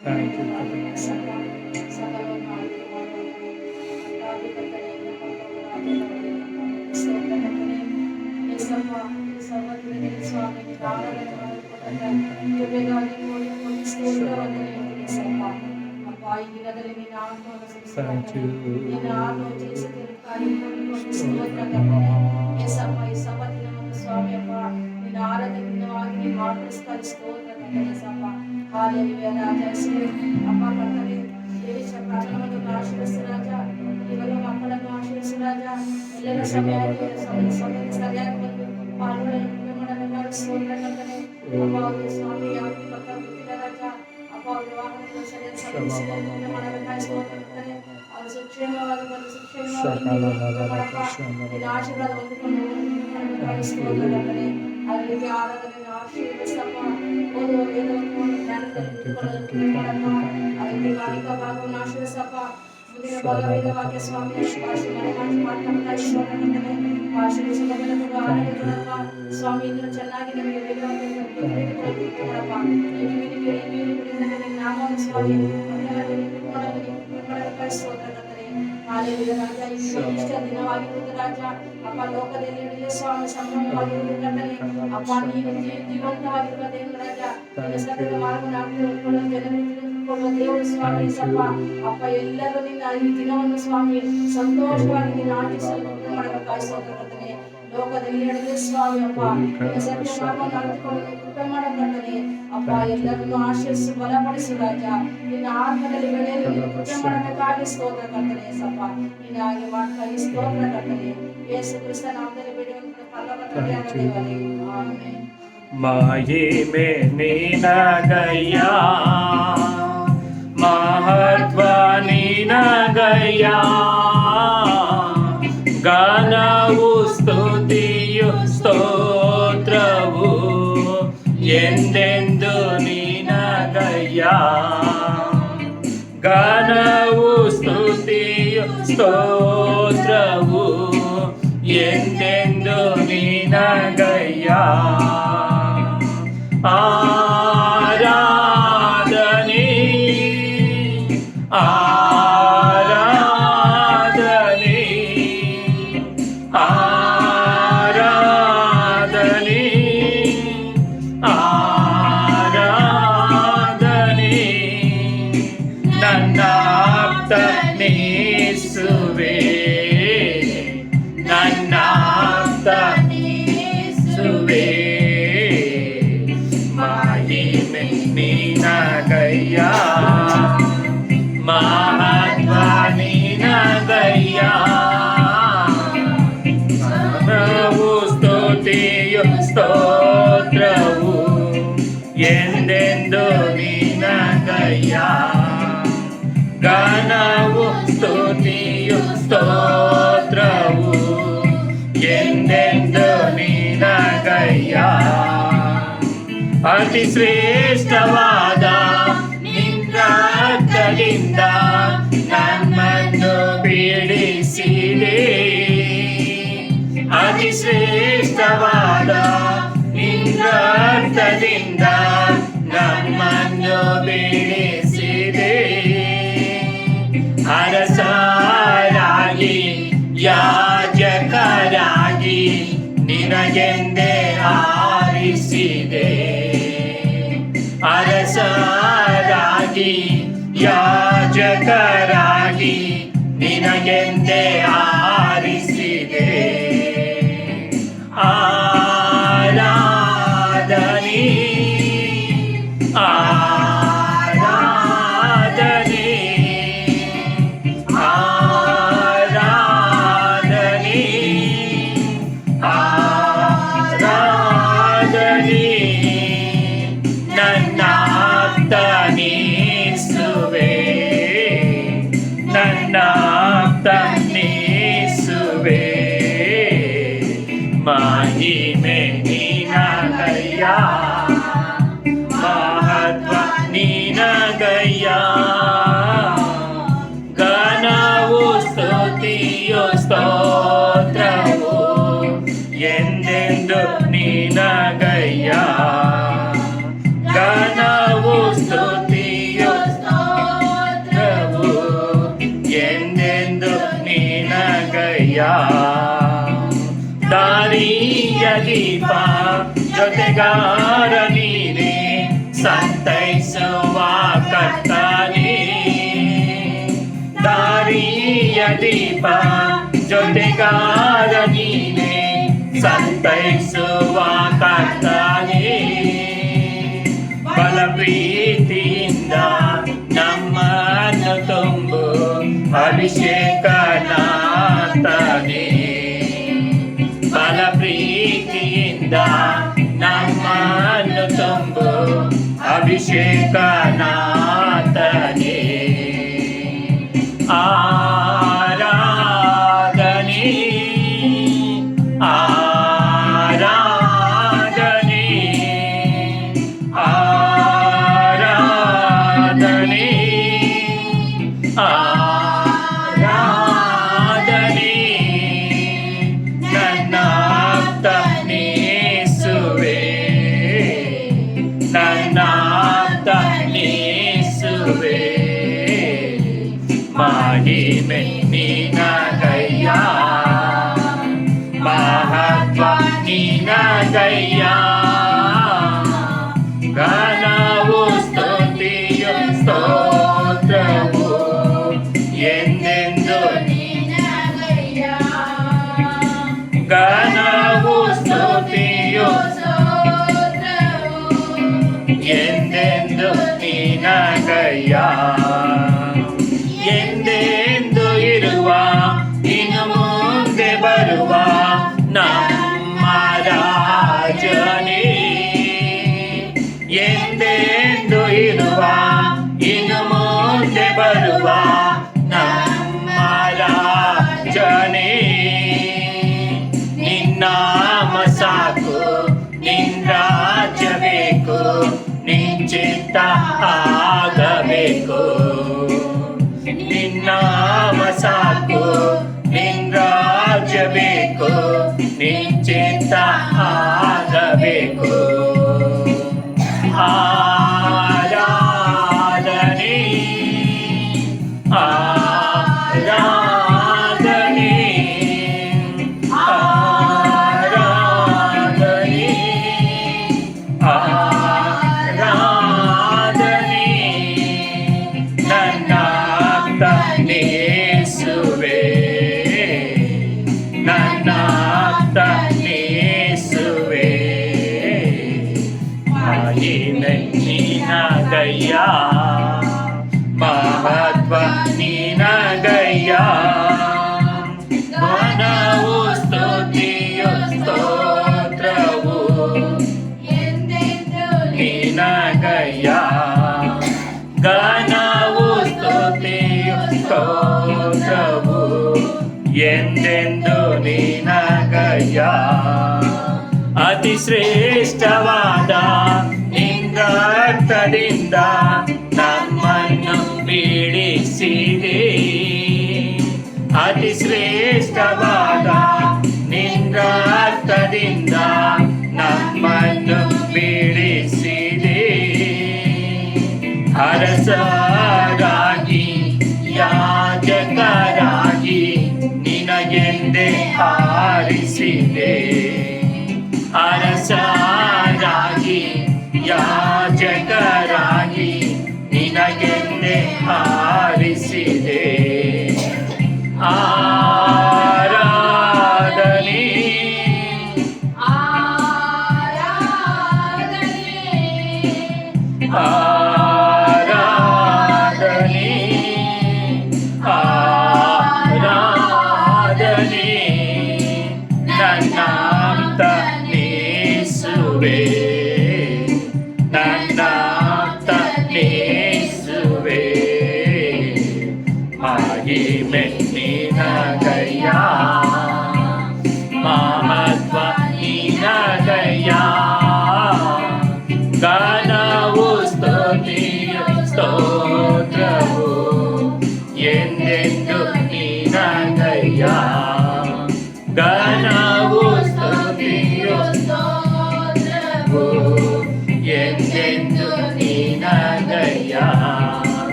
Thank you for the thank you. ಸ್ವಾಮಿ ಅಪ್ಪ ನಿನ್ನ ಆರಾಧನೆವಾಗಿ ನೀವು ಮಾರ್ಪಡಿಸ್ತಾರೆ ಸ್ತೋತ್ರ ಕರ್ತನೆಸಪ್ಪ ಹಾಲೆಲೂಯಾ ರಾಜ ಅಪ್ಪ ಕರ್ತನೆ ದೇಶ ಪ್ರಾರ್ಥನೆಯನ್ನು ಆಶೀರ್ವದಿಸು ರಾಜ ಇವರ ಮಕ್ಕಳನ್ನು ಆಶೀರ್ವದಿಸು ರಾಜ ಎಲ್ಲರ ಸಮಯಕ್ಕೆ ಸರಿಯಾಗಿ ಬಂದು ಪಾಲ್ಗೊಳ್ಳಲು ಮಾಡಬೇಕಾದ ಸ್ತೋತ್ರ ಕರ್ತನೆ ಅಪ್ಪ ಅವರು ಸ್ವಾಮಿ ಯಾವ ಭಕ್ತ ಗೊತ್ತಿಲ್ಲ ರಾಜ ಅಪ್ಪ ಅವರ ವಾಹನಗಳು ಸರಿಯಾದ ಸಮಯಕ್ಕೆ ಮಾಡಬೇಕಾದ ಸ್ತೋತ್ರ ಕರ್ತನೆ ಅವರು ಸುಕ್ಷೇಮವಾಗಿ ಬಂದು ಸುಕ್ಷೇಮವಾಗಿ ನಿನ್ನ ಆಶೀರ್ವಾದ ಹೊಂದಿಕೊಂಡು ಮಾಡಬೇಕಾದ ಸ್ತೋತ್ರ ಕರ್ತನೆ ಅಲ್ಲಿ ಆರಾಧನೆ ಆಶೀರ್ವದಿಸಪ್ಪ ಓದುವ ವೇದವನ್ನು ಅದಕ್ಕೆ ಕಾಣಿಕ ಭಾಗವನ್ನು ಆಶೀರ್ವದಿಸಪ್ಪ ಮುಂದಿನ ಭಾಗ ವೇದವಾಕ್ಯ ಸ್ವಾಮಿ ಭಾಷೆ ಮಾತನಾಡ್ತಾ ಆಶೀರ್ವಿಸಪ್ಪ ಸ್ವಾಮಿ ಇನ್ನೂ ಚೆನ್ನಾಗಿ ನಮಗೆ ವೇದವಾಕ್ಯ ನಾಮವನ್ನು ಸ್ವಾಮಿ ಇಷ್ಟ ದಿನವಾಗಿರುವುದು ರಾಜ ಅಪ್ಪ ಲೋಕದಲ್ಲಿ ಸ್ವಾಮಿ ಸಂಭ್ರಮವಾಗಿರುವುದು ಅಪ್ಪ ನೀನು ಜೀವಂತವಾಗಿರುವ ದೇವರು ರಾಜ ಸತ್ಯದ ಮಾರ್ಗವನ್ನು ಜನರಿಗೆ ದೇವರು ಸ್ವಾಮಿ ಸಪ್ಪ ಅಪ್ಪ ಎಲ್ಲರೂ ನಿನ್ನ ಈ ದಿನವನ್ನು ಸ್ವಾಮಿ ಸಂತೋಷವಾಗಿ ನಿನ್ನ ಆಚರಿಸಲು ಮಾಡಬೇಕಾಗಿಸುತ್ತದೆ ಲೋಕದಲ್ಲಿ ನಡೆದ ಸ್ವಾಮಿ ಅಪ್ಪ ಸತ್ಯ ಮಾರ್ಗವನ್ನು ಅರಿತುಕೊಂಡು ಕೃಪೆ ಮಾಡಕರ್ತನೆ ಅಪ್ಪ ಎಲ್ಲರನ್ನು ಆಶೀರ್ವಿಸಿ ಬಲಪಡಿಸು ರಾಜ ನಿನ್ನ ಆತ್ಮದಲ್ಲಿ ಬೆಳೆಯಲು ಕೃಪೆ ಮಾಡಬೇಕಾಗಿ ಸ್ತೋತ್ರ ಕರ್ತನೆ ಸಪ್ಪ ನಿನ್ನ ಹಾಗೆ ಮಾಡ್ತಾ ಈ ಸ್ತೋತ್ರ ಕರ್ತನೆ ಯೇಸು ಕ್ರಿಸ್ತ ನಾಮದಲ್ಲಿ ಬೇಡುವಂತ ಪರಲೋಕದ ದೇವರೇ ಆಮೆನ್. ಮಹಿಮೆ ನಿನಗಯ್ಯ ಮಹತ್ವ ನಿನಗಯ್ಯ ಗಾನವು ಸ್ತುತಿಯು ಸ್ತೋತ್ರವು ಎಂದೆಂದು ನಿನಗಯ್ಯ ಗಾನವು ಸ್ತುತಿಯು ಸ್ತೋತ್ರವು ಎಂದೆಂದು ನಿನಗಯ್ಯ ಆರಾಧನೆ ಆರಾಧನೆ ಆರಾಧನೆ ಆರಾಧನೆ ನನ್ನ ಆಪ್ತನೇಸುವೆ ನನ್ನ ಆಪ್ತನೇಸುವೆ ಮಹಿಮೆ ನಿನಗಯ್ಯ ಮಹತ್ವ ನಿನಗಯ್ಯ ಗಾನವು ಸ್ತುತಿಯು ಸ್ತೋತ್ರವು ಎಂದೆಂದು ನಿನಗಯ್ಯ ಗಾನವು ಸ್ತುತಿಯು ಸ್ತೋತ್ರವು ಎಂದೆಂದು ನಿನಗಯ್ಯ ಅತಿ ಶ್ರೇಷ್ಠವಾದ ನಿನ್ನದಿಂದ ನಮ್ಮನ್ನು ಬಿಡಿಸಿದೆ ಅತಿ ಶ್ರೇಷ್ಠವಾದ ನಿನ್ನದಿಂದ ನಮ್ಮನ್ನು ಬಿಡಿಸಿದೆ ಅರಸರಾಗಿ ಯಾಜಕರಾಗಿ ನಿನಗೆಂದೇ ಆರಿಸಿದೆ ಅರಸರಾಗಿ ಯಾಜಕರಾಗಿ ನಿನಗೆಂದೇ ಆರಿಸಿದೆ ಆರಾಧನೆ ಆರಾಧನೆ ಆರಾಧನೆ ಆರಾಧನೆ ನನ್ನ ಆಪ್ತನೇಸುವೆ ನನ್ನ ಆಪ್ತನೇಸುವೆ ಮಹಿಮೆ ನಿನಗಯ್ಯ ಮಹತ್ವ ನಿನಗಯ್ಯ ಗಾನವು ಸ್ತುತಿಯು ಸ್ತೋತ್ರವು ಎಂದೆಂದು ನಿನಗಯ್ಯ ಗಾನವು ಸ್ತುತಿಯು ದೀಪ ಜೊತೆಗಾರ ನೀನೇ ಸಂತೈಸುವ ಕರ್ತನೇ ದಾರಿಯ ದೀಪ ಜೊತೆಗಾರ ನೀನೇ ಸಂತೈಸುವ ಕರ್ತನೇ ಬಲ ಪ್ರೀತಿಯಿಂದ ನಮ್ಮನ್ನು ತುಂಬು ಅಭಿಷೇಕನಾಥನೇ ಬಲ ಪ್ರೀತಿಯಿಂದ ನಮ್ಮನ್ನು ತುಂಬು ಅಭಿಷೇಕನಾಥನೇ ಆರಾಧನೆ ಆರಾಧನೆ ಆರಾಧನೆ ಆರಾಧನೆ ನನ್ನ ಆಪ್ತನೇಸುವೆ ನನ್ನ ಆಪ್ತನೇಸುವೆ ಮಹಿಮೆ ನಿನಗಯ್ಯ ಮಹತ್ವ ನಿನಗಯ್ಯ ಘನವು ಸ್ತುತಿಯು ಸ್ತೋತ್ರವು ಎಂದೆಂದು ನಿನಗಯ್ಯ ಘನವು ಸ್ತುತಿಯು ಸ್ತೋತ್ರವು ಎಂದೆಂದು ನಿನಗಯ್ಯ ಎಂದೆಂದು ಇರುವ ಇನ್ನು ಮುಂದೆ ಬರುವ ನಮ್ಮ ರಾಜನೇ ಎಂದೆಂದು ಇರುವ ಇನ್ನು ಮುಂದೆ ಬರುವ ನಮ್ಮ ರಾಜನೇ ನಿನ್ನಾಮ ಸಾಕು ನಿನ್ನ ರಾಜ್ಯ ಬೇಕು ನಿನ್ ಚಿತ್ತ ಆಗಬೇಕು ನಿನ್ನಾಮ ಸಾಕು ನಿನ್ ರಾಜ್ಯ ಬೇಕು ನಿನ್ ಚಿತ್ತ ಆಗಬೇಕು ಆರಾಧನೆ ಆರಾಧನೆ ಆರಾಧನೆ ಆರಾಧನೆ ನನ್ನ ಆಪ್ತನೇಸುವೆ ನನ್ನ ಆಪ್ತನೇಸುವೆ ಮಹಿಮೆ ನಿನಗಯ್ಯ ಮಹತ್ವ ನಿನಗಯ್ಯ ಘನವು ಸ್ತುತಿಯು ಸ್ತೋತ್ರವು ಎಂದೆಂದು ನಿನಗಯ್ಯ ಘನವು ಸ್ತುತಿಯು ಸ್ತೋತ್ರವು ಎಂದೆಂದು ನಿನಗಯ್ಯ ಅತಿ ಶ್ರೇಷ್ಠವಾದ ನಿನ್ನ ರಕ್ತದಿಂದ ನಮ್ಮನ್ನು ಬಿಡಿಸಿದೆ ಅತಿ ಶ್ರೇಷ್ಠವಾದ ನಿನ್ನ ರಕ್ತದಿಂದ ನಮ್ಮನ್ನು ಬಿಡಿಸಿದೆ ಅರಸರಾಗಿ ಯಾಜಕರಾಗಿ ನಿನಗೆಂದೇ ಹಾರಿಸಿದೆ ಅರಸರಾಗಿ ಯಾಜಕರಾಗಿ ನಿನಗೆಂದೇ ಹಾರಿಸಿದೆ ಆರಾಧನೆ ಆರಾಧನೆ ಆರಾಧನೆ ಆರಾಧನೆ ನನ್ನ ಆಪ್ತನೇಸುವೆ ನನ್ನ ಆಪ್ತನೇಸುವೆ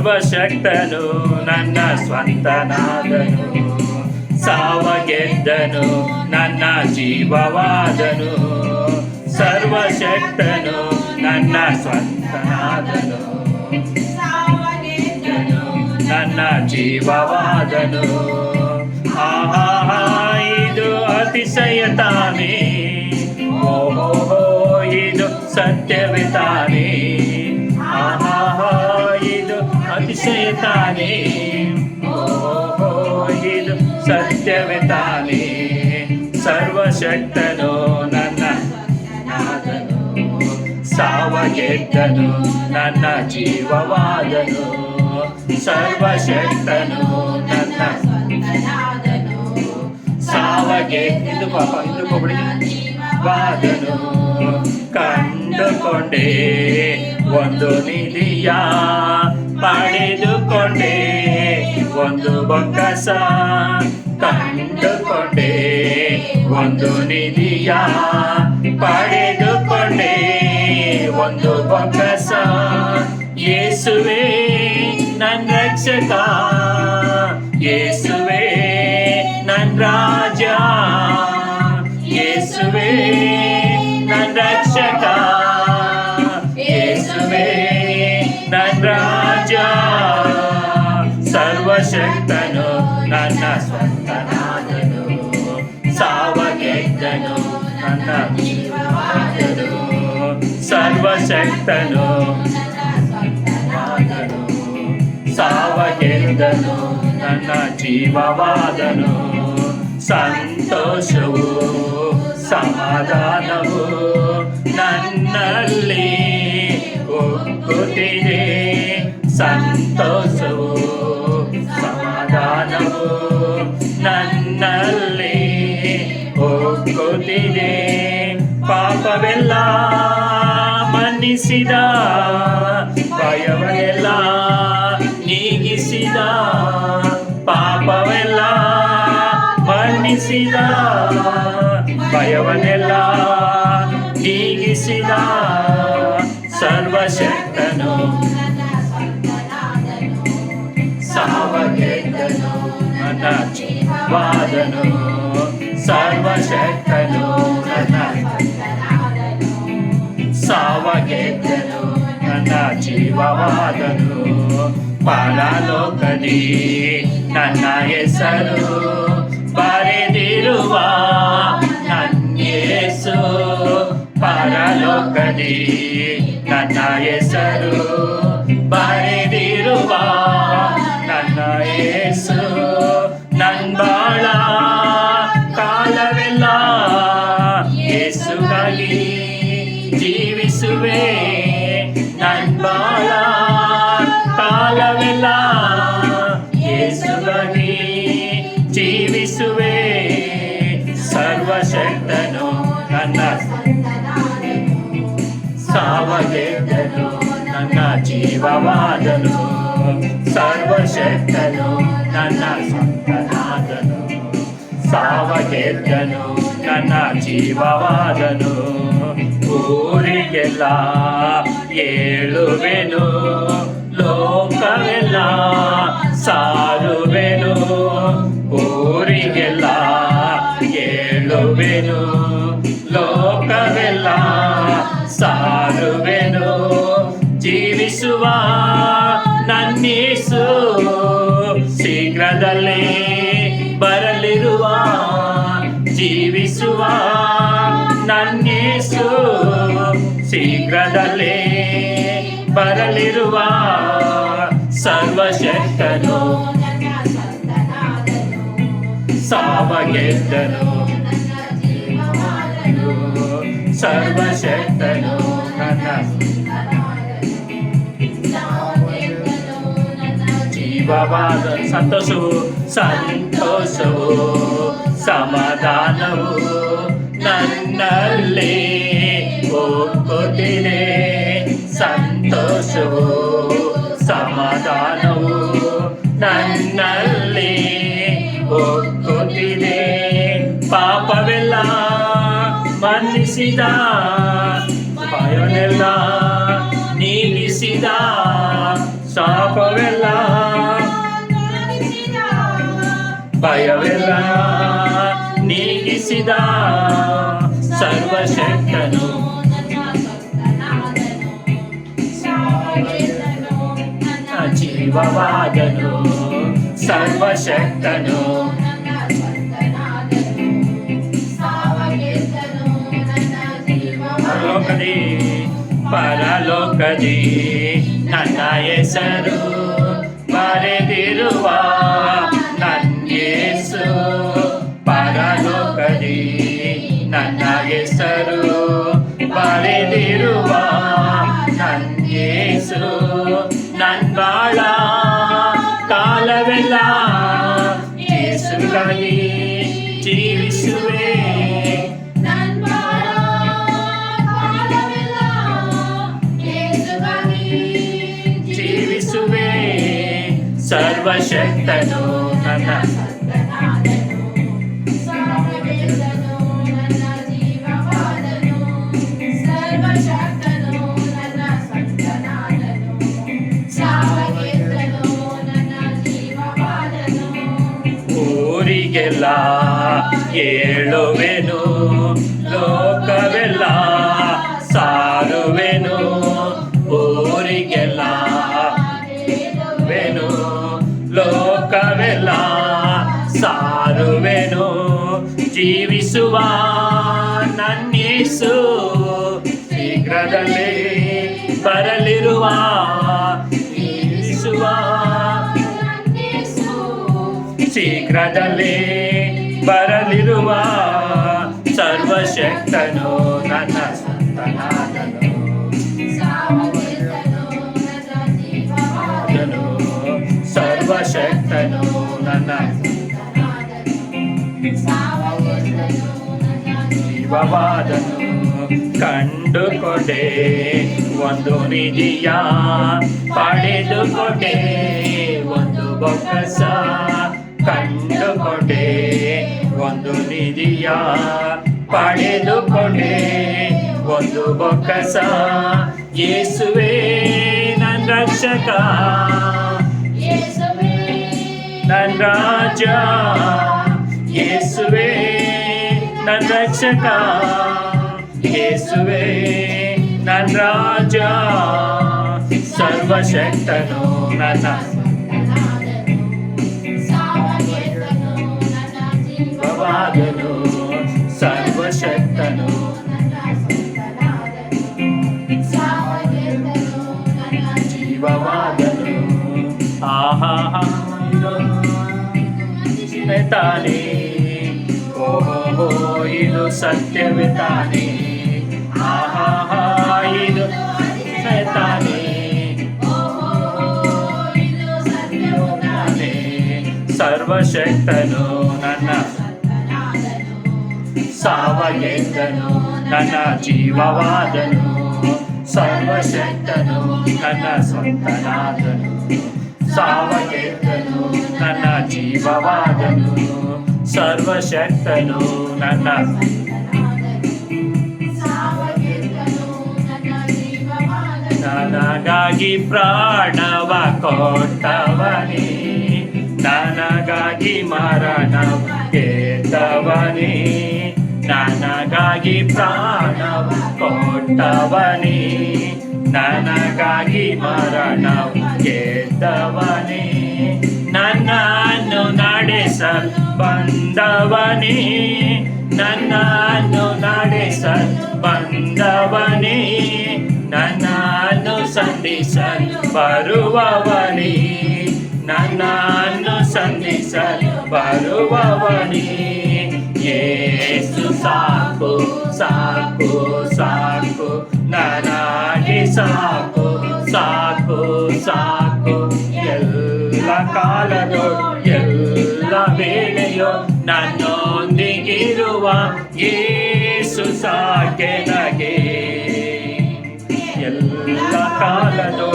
ಸರ್ವಶಕ್ತನು ನನ್ನ ಸ್ವಂತನಾದನು, ಸಾವ ಗೆದ್ದನು ನನ್ನ ಜೀವವಾದನು. ಸರ್ವಶಕ್ತನು ನನ್ನ ಸ್ವಂತನಾದನು, ನನ್ನ ಜೀವವಾದನು. ಆಹಾ, ಇದು ಅತಿಶಯ ತಾನೇ, ಓಹೋ ಇದು ಸತ್ಯವೇ ತಾನೇ. ಆಹಾ, ಇದು ಅತಿಶಯ ತಾನೇ, ಓಹೋ ಇದು ಸತ್ಯವೇ ತಾನೇ. ಸರ್ವಶಕ್ತನು ನನ್ನ ನಾದನು, ಸಾವ ಗೆದ್ದನು ನನ್ನ ಜೀವವಾದನು. ಸರ್ವಶಕ್ತನು ನನ್ನ ಸಾವ ಗೆದ್ದು ವಾದನು. ಕಂಡುಕೊಂಡೆ ಒಂದು ನಿಧಿಯ, ಪಡೆದುಕೊಂಡೆ ಒಂದು ಬೊಕ್ಕಸ. ಕಂಡುಕೊಂಡೆ ಒಂದು ನಿಧಿಯ, ಪಡೆದುಕೊಂಡೆ ಒಂದು ಬೊಕ್ಕಸ. ಯೇಸುವೇ ನನ್ನ ರಕ್ಷಕ, ಯೇಸುವೇ ನನ್ನ ರಾಜ, ಯೇಸುವೇ ನನ್ನ ರಕ್ಷಕ, ಯೇಸುವೇ ನನ್ನ ರಾಜ. ಸರ್ವಶಕ್ತನು ನನ್ನ ಸ್ವಂತನಾದನು, ಸಾವ ಗೆದ್ದನು ನನ್ನ ಜೀವವಾದನು. ಸರ್ವಶಕ್ತನು ಸಾವ ಗೆದ್ದನು ನನ್ನ ಜೀವವಾದನು. ಸಂತೋಷವು ಸಮಾಧಾನವು ನನ್ನಲ್ಲಿ ಒಕ್ಕುತ್ತಿದೆ. ಸಂತೋಷವು ಸಮಾಧಾನವು ನನ್ನಲ್ಲಿ ಒಕ್ಕುತ್ತಿದೆ. ಪಾಪವೆಲ್ಲ ಮನ್ನಿಸಿದ, ಭಯವನ್ನೆಲ್ಲ ನೀಗಿಸಿದ. ಪಾಪವೆಲ್ಲ ಮನ್ನಿಸಿದ, ಭಯವನ್ನೆಲ್ಲ ನೀಗಿಸಿದ. ಸರ್ವಶಕ್ತನು ಸಾವ ಗೆದ್ದನು ನನ್ನ ಜೀವವಾದನು. ಸರ್ವಶಕ್ತನು ನನ್ನ ಸಾವ ಗೆದ್ದನು ನನ್ನ ಜೀವವಾದನು. ಪರಲೋಕದಿ ನನ್ನ ಹೆಸರು ಬರೆದಿರುವ ನನ್ನ ಯೇಸು. ಪರಲೋಕದಿ ನನ್ನ ಹೆಸರು ಬರೆದಿರುವ ನನ್ನ ಯೇಸು. ನನ್ನ ಬಾಳ ಕಾಲವೆಲ್ಲ ಯೇಸುಗಾಗಿ ಜೀವಿಸುವೆ. ನನ್ನ ಬಾಳ ಕಾಲವೆಲ್ಲ ಯೇಸುಗಾಗಿ ಜೀವಿಸುವೆ. ಸರ್ವಶಕ್ತನು ನನ್ನ ಸಾವ ಗೆದ್ದನು ನನ್ನ ಜೀವವಾದನು. ಸರ್ವಶಕ್ತನು ನನ್ನ ಸ್ವಂತನಾದನು, ಸಾವ ಗೆದ್ದನು ನನ್ನ ಜೀವವಾದನು. ಊರಿಗೆಲ್ಲ ಏಳುವೆನು, ಲೋಕವೆಲ್ಲ ಸಾರುವೆನು. ಊರಿಗೆಲ್ಲ ಏಳುವೆನು, ಲೋಕವೆಲ್ಲ ಸಾರುವೆನು. ಜೀವಿಸುವ ನನ್ನೀಸು ಶೀಘ್ರದಲ್ಲೇ ಬರಲಿರುವ. ಜೀವಿಸುವ ನನ್ನೀಸು ಶೀಘ್ರದಲ್ಲೇ ಬರಲಿರುವ. ಸರ್ವಶಕ್ತನು ಸಾವ ಗೆದ್ದನು, ಸರ್ವಶಕ್ತನು ನನ್ನ ಜೀವವಾದ. ಸಂತೋಷವು ಸಂತೋಷವು ಸಮಾಧಾನವು ನನ್ನಲ್ಲಿ ಒಕ್ಕುತ್ತಿದೆ. ಸಂತೋಷವು ಸಮಾಧಾನವು ನನ್ನಲ್ಲಿ ಒಕ್ಕುತ್ತಿದೆ. ಪಾಪವೆಲ್ಲ ಮನ್ನಿಸಿದ, ಭಯವನ್ನೆಲ್ಲ ನೀಗಿಸಿದ. ಶಾಪವೆಲ್ಲ ಭಯವೆಲ್ಲ ನೀಗಿಸಿದ ಸರ್ವಶಕ್ತನು ಜೀವವಾದನು ಸರ್ವಶಕ್ತನು ಪರಲೋಕದಿ ಪರಲೋಕದಿ ನನ್ನ ಹೆಸರು ಬರೆದಿರುವ ನನ್ಯೇಸು ಪರಲೋಕದಿ ನನ್ನ ಹೆಸರು ಬರೆದಿರುವ ನನ್ಯೇಸು ನನ್ಬಾಳ ಕಾಲವೆಲ್ಲ ಯೇಸುಗಾಗಿ ಜೀವಿಸುವೆ ಜೀವಿಸುವೆ ಸರ್ವಶಕ್ತನು ನನ್ನ ಊರಿಗೆಲ್ಲ ಹೇಳುವೆನು ಲೋಕವೆಲ್ಲ ಸಾರುವೆನು ಊರಿಗೆಲ್ಲ ಹೇಳುವೆನು ಲೋಕವೆಲ್ಲ ಸಾರುವೆನು ಜೀವಿಸುವ ನನ್ಯೇಸು ಶೀಘ್ರದಲ್ಲೇ ಬರಲಿರುವ ಜೀವಿಸುವ ಶೀಘ್ರದಲ್ಲೇ ಬರಲಿರುವ ಸರ್ವಶಕ್ತನು ನನ್ನ ಸಂತನಾದನು ಸರ್ವಶಕ್ತನು ನನ್ನ ಜೀವವಾದನು ಕಂಡುಕೊಂಡೆ ಒಂದು ನಿಧಿಯ ಪಡೆದುಕೊಂಡೆ ಒಂದು ಬೊಕ್ಕಸ ಕಂಡುಕೊಂಡೆ ಒಂದು ನಿಧಿಯ ಪಡೆದುಕೊಂಡೆ ಒಂದು ಬೊಕ್ಕಸ ಯೇಸುವೇ ನನ್ನ ರಕ್ಷಕ ನನ್ನ ರಾಜ ಯೇಸುವೇ ನನ್ನ ರಕ್ಷಕ ಯೇಸುವೇ ನನ್ನ ರಾಜ ಸರ್ವಶಕ್ತನು ನನ್ನ ಜೀವವಾದನು ಸರ್ವಶಕ್ತನು ಜೀವವಾದನು ಆಹಾ ತಾನೇ ಓಹೋ ಇದು ಸತ್ಯವೇ ತಾನೇ ಆಹಾ ಇದು ತಾನೇ ಸರ್ವಶಕ್ತನು ನನ್ನ ಸಾವಗೆದ್ದನು ನನ್ನ ಜೀವವಾದನು ಸರ್ವಶಕ್ತನು ನನ್ನ ಸ್ವಂತನಾದನು ಸಾವಗೆದ್ದನು ನನ್ನ ಜೀವವಾದನು ಸರ್ವಶಕ್ತನು ನನ್ನ ನನಗಾಗಿ ಪ್ರಾಣವ ಕೊಟ್ಟವನೇ ನನಗಾಗಿ ಮರಣವ ಗೆದ್ದವನೇ ನನಗಾಗಿ ಪ್ರಾಣವ ಕೊಟ್ಟವನೇ ನನಗಾಗಿ ಮರಣವ ಗೆದ್ದವನೇ ನನ್ನನ್ನು ನಡೆಸಲು ಬಂದವನೇ ನನ್ನನ್ನು ನಡೆಸಲು ಬಂದವನೇ ನನ್ನನ್ನು ಸಂಧಿಸಲು ಬರುವವನೇ ನನ್ನನ್ನು ಸಂಧಿಸಲು ಬರುವವನೇ ಯೇಸು ಸಾಕು ಸಾಕು ಸಾಕು ನನಗೆ ಸಾಕು ಸಾಕು ಸಾಕು ಎಲ್ಲ ಕಾಲದೋ ಎಲ್ಲ ವೇಳೆಯೋ ನನ್ನೊಂದಿಗಿರುವ ಯೇಸು ಸಾಕೆ ನಗೆ ಎಲ್ಲ ಕಾಲದೋ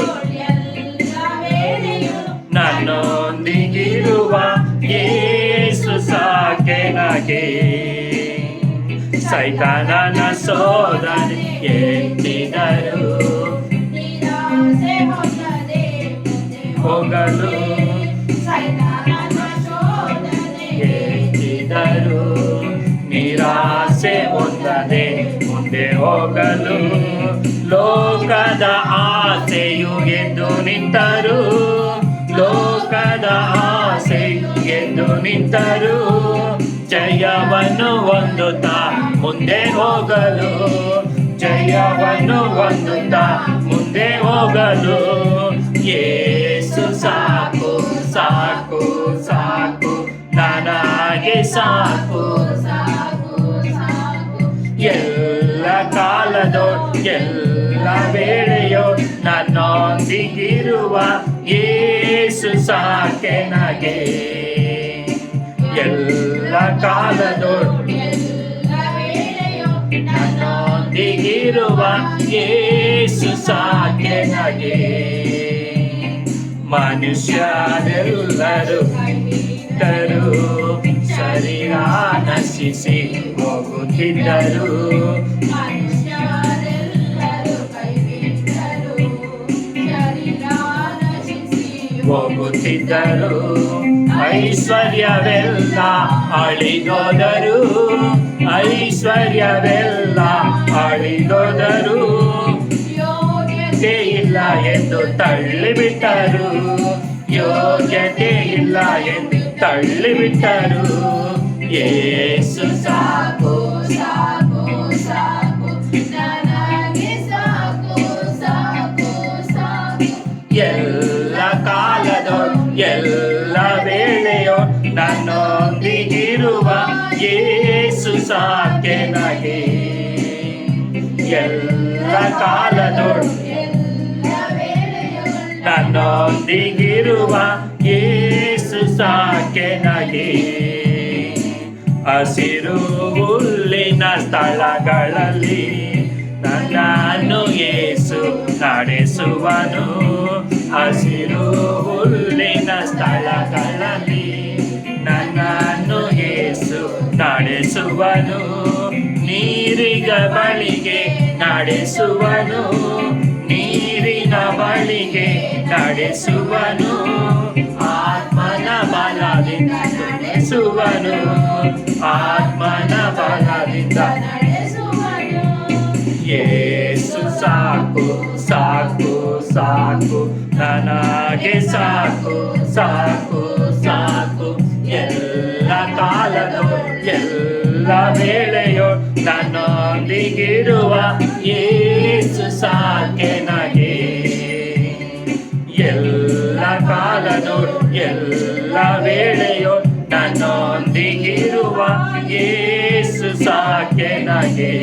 ನನ್ನೊಂದಿಗಿರುವ ಯೇಸು ಸಾಕೆ ನಗೆ ಸೈತಾನನ ಸೋದನೆ ಎತ್ತಿದರು ಹೋಗಲು ಸೈತಾನನ ಶೋಧನೆ ಹೆಚ್ಚಿದರು, ನಿರಾಸೆ ಹೊಂದದೆ ಮುಂದೆ ಹೋಗಲು ಲೋಕದ ಆಸೆಯು ಗೆದ್ದು ನಿಂತರು, ಲೋಕದ ಆಸೆಯು ಗೆದ್ದು ನಿಂತರು, ಜಯವನ್ನು ಹೊಂದುತ್ತಾ ಮುಂದೆ ಹೋಗಲು, ಜಯವನ್ನು ಹೊಂದುತ್ತಾ ಮುಂದೆ ಹೋಗಲು ಯೇಸು ಸಾಕು ಸಾಕು ಸಾಕು ನನಗೆ ಸಾಕು, ಸಾಕು ಸಾಕು ಎಲ್ಲ ಕಾಲದೋ ಎಲ್ಲ ವೇಳೆಯೋ ನನ್ನೊಂದಿಗಿರುವ ಯೇಸು ಸಾಕೆ ನನಗೆ, ಎಲ್ಲ ಕಾಲದೋ ಎಲ್ಲ ವೇಳೆಯೋ ನನ್ನೊಂದಿಗಿರುವ ಯೇಸು ಸಾಕೆ ನನಗೆ. ಮನುಷ್ಯರೆಲ್ಲರೂ ಕೈಬಿಟ್ಟರು, ಶರೀರ ನಶಿಸಿ ಹೋಗುತ್ತಿದ್ದರು, ಮನುಷ್ಯರೆಲ್ಲರೂ ಕೈಬಿಟ್ಟರು, ಶರೀರ ನಶಿಸಿ ಹೋಗುತ್ತಿದ್ದರು, ಐಶ್ವರ್ಯವೆಲ್ಲ ಅಳಿದೋದರು, ಐಶ್ವರ್ಯವೆಲ್ಲ ಅಳಿದೋದರು, ಯೋಗ್ಯತೆ ಇಲ್ಲ ಎಂದು ತಳ್ಳಿಬಿಟ್ಟರು, ಯೋಗ್ಯತೆ ಇಲ್ಲ ಎಂದು ತಳ್ಳಿಬಿಟ್ಟರು, ಯೇಸು ಸಾಕು ಸಾಕು ಸಾಕು ನನಗೆ ಸಾಕು ಸಾಕು ಸಾಕು ಎಲ್ಲ ಕಾಲದೋ ಎಲ್ಲ ವೇಳೆಯೋ ನನ್ನೊಂದಿಗಿರುವ ಯೇಸು ಸಾಕೆ ನನಗೆ, ಎಲ್ಲ ಕಾಲದೋ ಎಲ್ಲ ವೇಳೆಯೋ ನನ್ನೊಂದಿಗಿರುವ ಯೇಸು ಸಾಕೆ ನನಗೆ. ಹಸಿರು ಹುಲ್ಲಿನ ಸ್ಥಳಗಳಲ್ಲಿ ನನ್ನನ್ನು ಯೇಸು ನಡೆಸುವನು, ಹಸಿರು ಹುಲ್ಲಿನ ಸ್ಥಳಗಳಲ್ಲಿ ನನ್ನನ್ನು ಯೇಸು ನಡೆಸುವನು, ನೀರಿನ ಬಳಿಗೆ ನಡೆಸುವನು, ನೀರಿನ ಬಳಿಗೆ ನಡೆಸುವನು, ಆತ್ಮನ ಬಲದಿಂದ ನಡೆಸುವನು, ಆತ್ಮನ ಬಲದಿಂದ ನಡೆಸುವನು ಯೇಸು ಸಾಕು ಸಾಕು ಸಾಕು ನನಗೆ ಸಾಕು ಸಾಕು ಸಾಕು, ಎಲ್ಲ ಕಾಲದೋ ಎಲ್ಲ ವೇಳೆಯೋ ನನ್ನೊಂದಿಗಿರುವ ಯೇಸು ಸಾಕೆ ನನಗೆ, ಎಲ್ಲ ಕಾಲದೋ ಎಲ್ಲ ವೇಳೆಯೋ ನನ್ನೊಂದಿಗಿರುವ ಯೇಸು ಸಾಕೆ ನನಗೆ.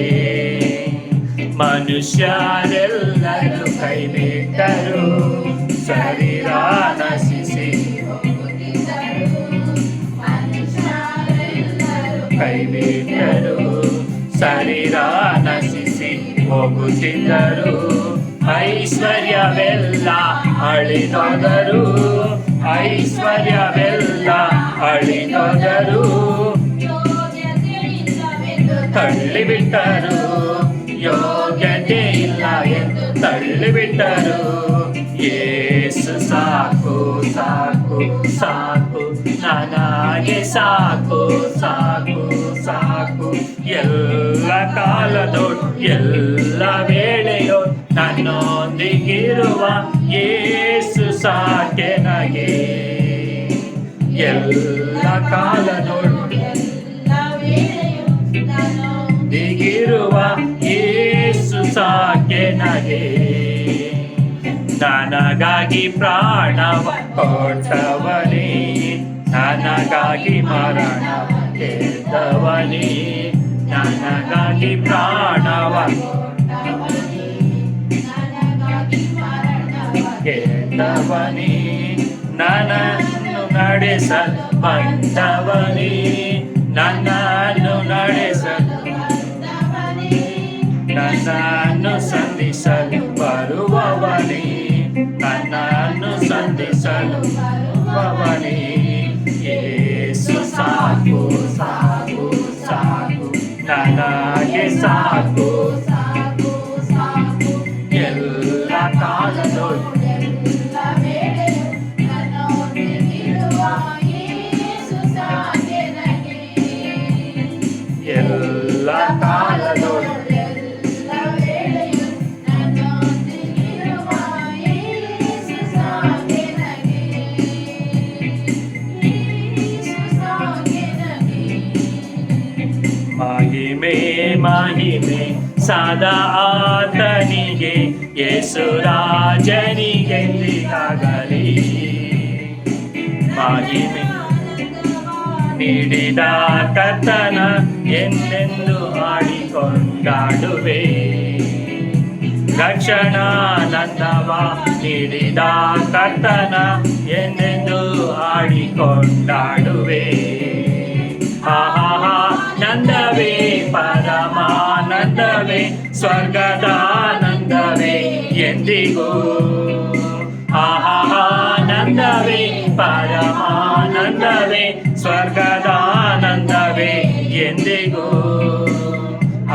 ಮನುಷ್ಯರೆಲ್ಲರೂ ಕೈಬಿಟ್ಟರು, ಶರೀರ ನಶಿಸಿ ಹೋಗುತ್ತಿದ್ದರು, ಮನುಷ್ಯರೆಲ್ಲರೂ ಕೈಬಿಟ್ಟರು, ಶರೀರ ನಶಿಸಿ ಹೋಗುತ್ತಿದ್ದರು, ಐಶ್ವರ್ಯವೆಲ್ಲ ಅಳಿದೋದರು, ಐಶ್ವರ್ಯವೆಲ್ಲ ಅಳಿದೋದರು, ಯೋಗ್ಯತೆ ಇಲ್ಲವೆಂದು ತಳ್ಳಿಬಿಟ್ಟರು, ಯೋಗ್ಯತೆ ಇಲ್ಲ ಎಂದು ತಳ್ಳಿಬಿಟ್ಟರು, ಯೇಸು ಸಾಕು ಸಾಕು ಸಾಕು ನನಗೆ ಸಾಕು ಸಾಕು ಸಾಕು, ಎಲ್ಲ ಕಾಲದೋ ಎಲ್ಲ ವೇಳೆಯೋ ನನ್ನೊಂದಿಗಿರುವ ಯೇಸು ಸಾಕೆ ನನಗೆ, ಎಲ್ಲ ಕಾಲದೋ ಎಲ್ಲ ವೇಳೆಯೋ ದಿಗಿರುವ ಯೇಸು ಸಾಕೆ ನನಗೆ. ನನಗಾಗಿ ಪ್ರಾಣವ ಕೊಟ್ಟವನೇ, ನನಗಾಗಿ ಮರಣ ಗೆದ್ದವನೇ, ನನಗಾಗಿ ಪ್ರಾಣವ ಗೆದ್ದವನೇ, ನನ್ನನ್ನು ನಡೆಸಲು ಬಂದವನೇ, ನನ್ನನ್ನು ನಡೆಸಲು ನನ್ನನ್ನು ಸಂಧಿಸಲು ಬರುವವನೇ, ನನ್ನನ್ನು ಸಂಧಿಸಲು ಬರುವವನೇ, ಯೇಸು ಸಾಕು ಸಾಕು ಸಾಕು ನನಗೆ ಸಾಕು, ಸಾಕು ಸಾಕು ಎಲ್ಲ ಕಾಲದೋ ಎಲ್ಲ ವೇಳೆಯೋ ಮಹಿಮೆ ಸದಾ ಆತನಿಗೆ, ಯೇಸು ರಾಜನಿಗೆಂದಿಗಾಗಲಿ ಮಹಿಮೆ. ನೀಡಿದ ಕರ್ತನ ಎಂದೆಂದು ಹಾಡಿಕೊಂಡಾಡುವೆ, ರಕ್ಷಣಾನಂದವ ನೀಡಿದ ಕರ್ತನ ಎಂದೆಂದು ಹಾಡಿಕೊಂಡಾಡುವೆ. ಆನಂದವೇ ಪರಮಾನಂದವೇ, ಸ್ವರ್ಗದಾನಂದವೇ ಎಂದಿಗೂ. ಆನಂದವೇ ಪರಮಾನಂದವೇ, ಸ್ವರ್ಗದಾನಂದವೇ ಎಂದಿಗೂ.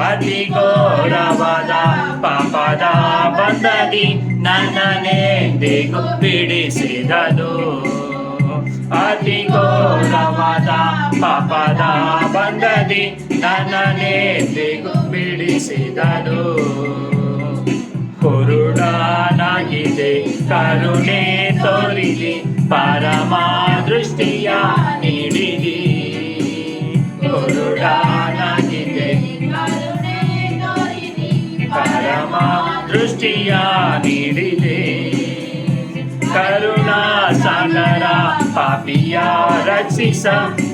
ಅತಿ ಘೋರವಾದ ಪಾಪದ ಬಂಧದಿ ನನ್ನನ್ನೆಂದಿಗೂ ಬಿಡಿಸಿದನು. ಅತಿ ಘೋರವಾದ ಪಾಪದ ಬಂಧದಿ ನನ್ನನ್ನೆಂದಿಗೂ ಬಿಡಿಸಿದನು. ಕುರುಡನಾಗಿದೆ ಕರುಣೆ ತೋರಿದಿ, ಪರಮ ದೃಷ್ಟಿಯ ನೀಡಿದಿ. ಕುರುಡನಾಗಿದೆ ಪರಮ ದೃಷ್ಟಿಯ ನೀಡಿದೆ. ಕರುಣಾ ಸಾಗರ ಪಾಪಿಯ ರಕ್ಷಿಸ,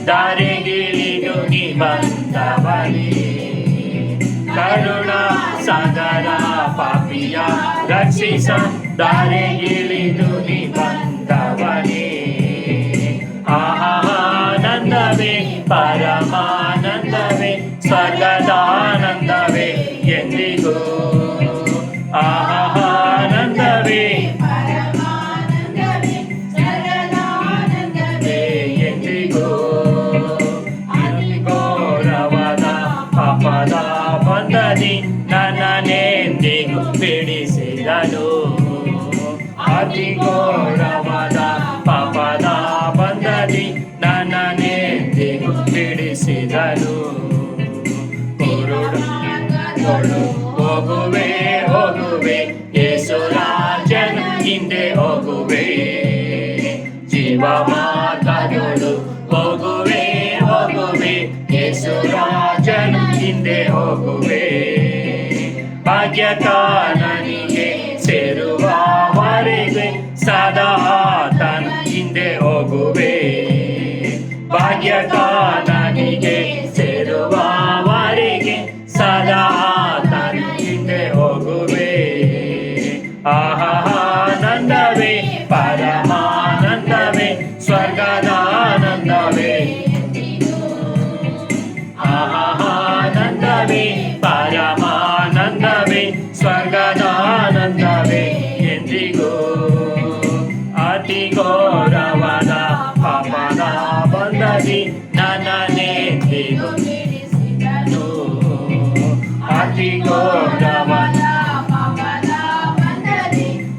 ದಾರಿಗಿಳಿದು ನೀ ಬಂದವನೇ. ಕರುಣಾ ಸಾಗರ ಪಾಪಿಯ ರಕ್ಷಿಸ, ದಾರಿಗಿಳಿದು ನೀ ಬಂದವನೇ. ಆನಂದವೇ ಪರಮಾನಂದವೇ, ಸ್ವರ್ಗದಾನಂದವೇ ಎಂದಿಗೂ. ಆನಂದವೇ ಎಂದಿಗೂ. ಅತಿ ಘೋರವಾದ ಪಾಪದ ಬಂಧದಿ ನನ್ನನ್ನೆಂದಿಗೂ ಬಿಡಿಸಿದನು. ಅತಿ ಘೋರವಾದ ಪಾಪದ ಬಂಧದಿ ನನ್ನನ್ನೆಂದಿಗೂ ಬಿಡಿಸಿದನು. ಹೋಗುವೆ ಹೋಗುವೆ ಯೇಸು ರಾಜನ ಹಿಂದೆ ಹೋಗುವೆ, ಜೀವ ಮಾರ್ಗದೊಳು ಹೋಗುವೆ ಹೋಗುವೆ ಯೇಸು ರಾಜನ ಹಿಂದೆ ಹೋಗುವೆ. ಭಾಗ್ಯಕ ನನಗೆ ಸೇರುವವರೆಗೆ ಸದಾ ಆತನ ಹಿಂದೆ ಹೋಗುವೆ. ಭಾಗ್ಯಕ ನನಗೆ ಸೇರುವವರೆಗೆ ಸದಾ ಆತನ ಹಿಂದೆ ಹೋಗುವೆ. ಆನಂದವೇ ಪರಮಾನಂದವೇ, ಸ್ವರ್ಗದಾನಂದವೇ. ಆನಂದವೇ ಪರಮಾನಂದವೇ, ಸ್ವರ್ಗದಾನಂದವೇ ಎಂದಿಗೂ. ಅತಿ ಘೋರವಾದ ಪಾಪದ ಬಂಧದಿ ನನ್ನನ್ನೆಂದಿಗೂ ಬಿಡಿಸಿದನು. ಅತಿ ಘೋರವಾದ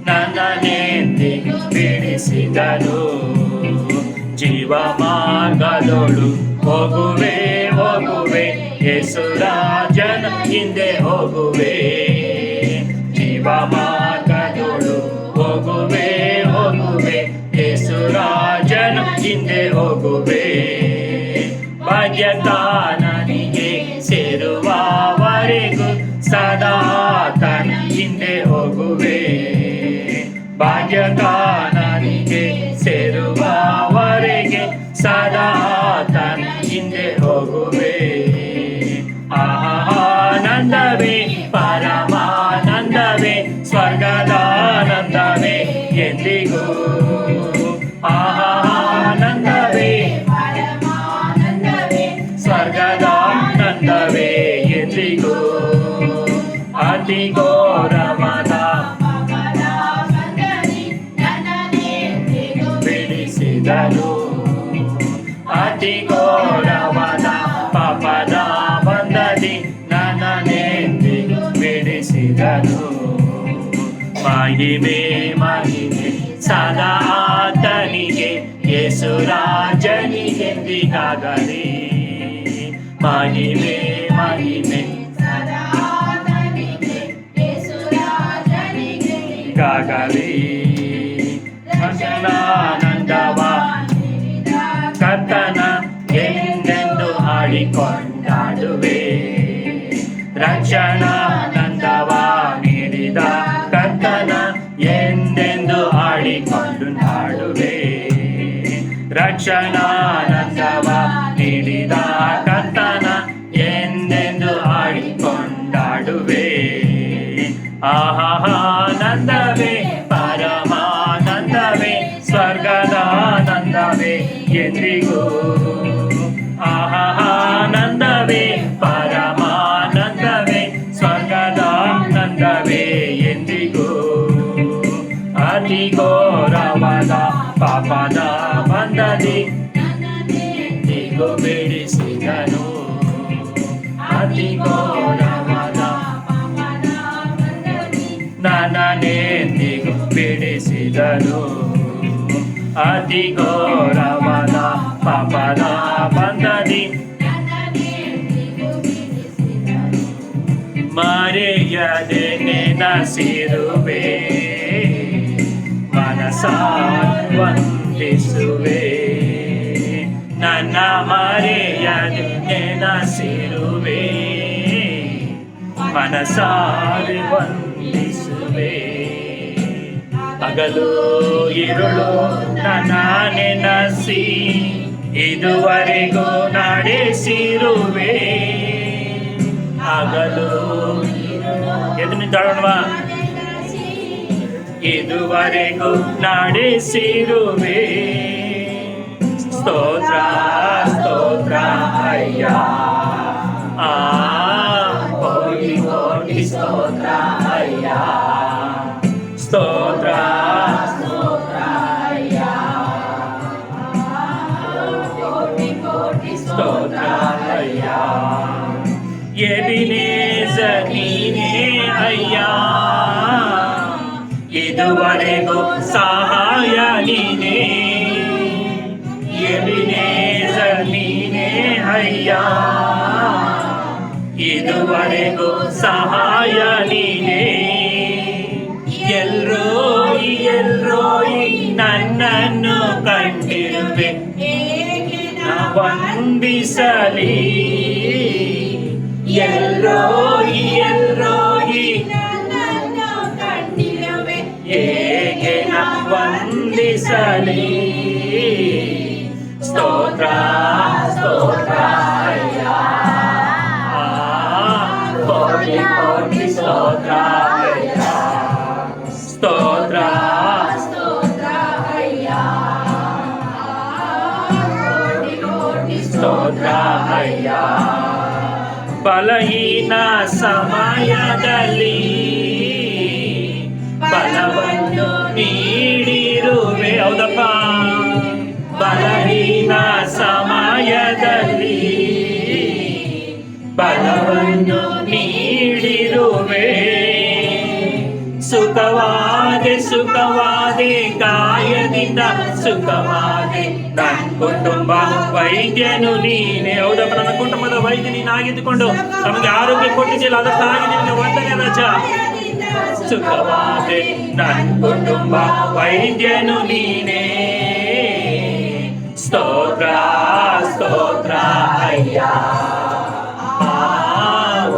ನನ್ನನ್ನೆಂದಿಗೂ ಬಿಡಿಸಿದನು. ಜೀವ ಮಾರ್ಗದೊಳು ಹೋಗುವೆ ಹೋಗುವೆ ಯೇಸು ರಾಜನ ಹಿಂದೆ ಹೋಗುವೆ. ಜೀವ ಮಾರ್ಗದೊಳು ಹೋಗುವೆ ಹೋಗುವೆ ಯೇಸು ರಾಜನ ಹಿಂದೆ ಹೋಗುವೆ. ಭಾಗ್ಯಕ ನನಗೆ ಸೇರುವವರೆಗೂ ಸದಾ ಆತನ ಹಿಂದೆ ಹೋಗುವೆ. ಭಾಗ್ಯಕ ನನಗೆ ಸೇರುವವರೆಗೆ ಸದಾ ಆತನ ಹಿಂದೆ ಹೋಗುವೆ. ಆನಂದವೇ ಪರಮಾನಂದವೇ, ಸ್ವರ್ಗದಾನಂದವೇ ಎಂದಿಗೂ. ಆನಂದವೇ ಸ್ವರ್ಗದಾನಂದವೇ ಎಂದಿಗೂ. ಅತಿ ಘೋರವಾದ ಬಿಡಿಸಿದನು. ಅತಿ ಘೋರವಾದ ಪಾಪದ ಬಂಧದಿ ನನ್ನನ್ನೆಂದಿಗೂ ಬಿಡಿಸಿದನು. ಮಹಿಮೆ ಮಹಿಮೆ ಸದಾ ಆತನಿಗೆ, ಯೇಸು ರಾಜನಿಗೆಂದಿಗಾಗಲಿ ಮಹಿಮೆ ಮಹಿಮೆ ಗಾಗಲಿ. ರಕ್ಷಣಾನಂದವ ಕರ್ತನ ಎಂದೆಂದು ಹಾಡಿಕೊಂಡಾಡುವೆ. ರಕ್ಷ ರಕ್ಷಣಾನಂದವ ನೀಡಿದ ಕರ್ತನ ಎಂದೆಂದು ಹಾಡಿಕೊಂಡಾಡುವೆ. ಆನಂದವೇ ಪರಮಾನಂದವೇ ಸ್ವರ್ಗದಾನಂದವೇ ಎಂದಿಗೂ. ಆನಂದವೇ ಪರಮಾನಂದವೇ ಸ್ವರ್ಗದಾನಂದವೇ ಎಂದಿಗೂ. ಅತಿ ಘೋರವಾದ ಪಾಪದ ಬಂಧದಿ ಎಂದಿಗೂ ಬಿಡಿಸಿದನು. ಅತಿ ಘೋರವಾದ ನನ್ನನ್ನೆಂದಿಗೂ ಬಿಡಿಸಿದನು. ಅತಿ ಘೋರವಾದ ಪಾಪದ ಬಂಧದಿ ಮರೆಯದೆ ನೆನಸಿರುವೆ. ಮನಸಾರೆ ವಂದಿಸುವೆ. ನನ್ನ ಮರೆಯದೆ ನೆನಸಿರುವೆ. ಮನಸಾರೆ ವಂದಿಸುವೆ. ಹಗಲು ಇರುಳು ನನ್ನ ನೆನಸಿ ಇದುವರೆಗೂ ನಡೆಸಿರುವೆ. ಹಗಲು ಎದು ನಿಂತಾಳೋಣವಾ. ಇದುವರೆಗೂ ನಡೆಸಿರುವೆ. ಸ್ತೋತ್ರ ಸ್ತೋತ್ರ ಅಯ್ಯ. ಕೋಟಿ ಕೋಟಿ ಸ್ತೋತ್ರ ಅಯ್ಯ. ಸ್ತೋತ್ರ ಸ್ತೋತ್ರ ಅಯ್ಯ. ಕೋಟಿ ಕೋಟಿ ಸ್ತೋತ್ರ ಅಯ್ಯ. ಎಬಿನೇಜರ್ ನೀನೇ ಅಯ್ಯ. ಇದುವರೆಗೂ ಸಹಾಯ ನೀನೇ. ಎಬಿನೇಜರ್ ನೀನೇ ಅಯ್ಯ. ಇದುವರೆಗೂ ಸಹಾಯ ನೀನೇ. ಎಲ್ರೋಯಿ ಎಲ್ರೋಯಿ ನನ್ನನ್ನು ಕಂಡಿರುವೆ. ವಂದಿಸಲಿ. ಎಲ್ರೋಯಿ ಎಲ್ರೋಯಿ ನನ್ನನ್ನು ಕಂಡಿರುವೆ. ಹೇಗೆ ವಂದಿಸಲಿ. ಸ್ತೋತ್ರ ಸ್ತೋತ್ರ ಅಯ್ಯ. ಕೋಟಿ ಕೋಟಿ ಸ್ತೋತ್ರ ಅಯ್ಯ. ಸ್ತೋತ್ರ ಸ್ತೋತ್ರ ಅಯ್ಯ. ಕೋಟಿ ಕೋಟಿ ಸ್ತೋತ್ರ ಅಯ್ಯ. ಬಲಹೀನ ಸಮಯದಲ್ಲಿ ಬಲವನ್ನು ನೀಡಿರುವೆ. ಹೌದಪ್ಪ. ಬಲಹೀನ ಸಮಯದಲ್ಲಿ ಬಲವನ್ನು ನೀಡಿರುವೆ. ಸುಖವಾದೆ ಸುಖವಾದೆ ಗಾಯದಿಂದ ಸುಖವಾದೆ. ನನ್ನ ಕುಟುಂಬ ವೈದ್ಯನು ನೀನೆ. ಹೌದಪ್ಪ. ನನ್ನ ಕುಟುಂಬದ ವೈದ್ಯ ನೀನಾಗಿದ್ದುಕೊಂಡು ನಮಗೆ ಆರೋಗ್ಯ ಕೊಟ್ಟಿದ್ದಿಲ್ಲ, ಅದಕ್ಕಾಗಿ ನಿನ್ನ ವಂದನೆ ರಾಜ. ಸುಖವಾದೆ ನನ್ನ ಕುಟುಂಬ ವೈದ್ಯನು ನೀನೆ. ಸ್ತೋತ್ರ ಸ್ತೋತ್ರ ಅಯ್ಯ.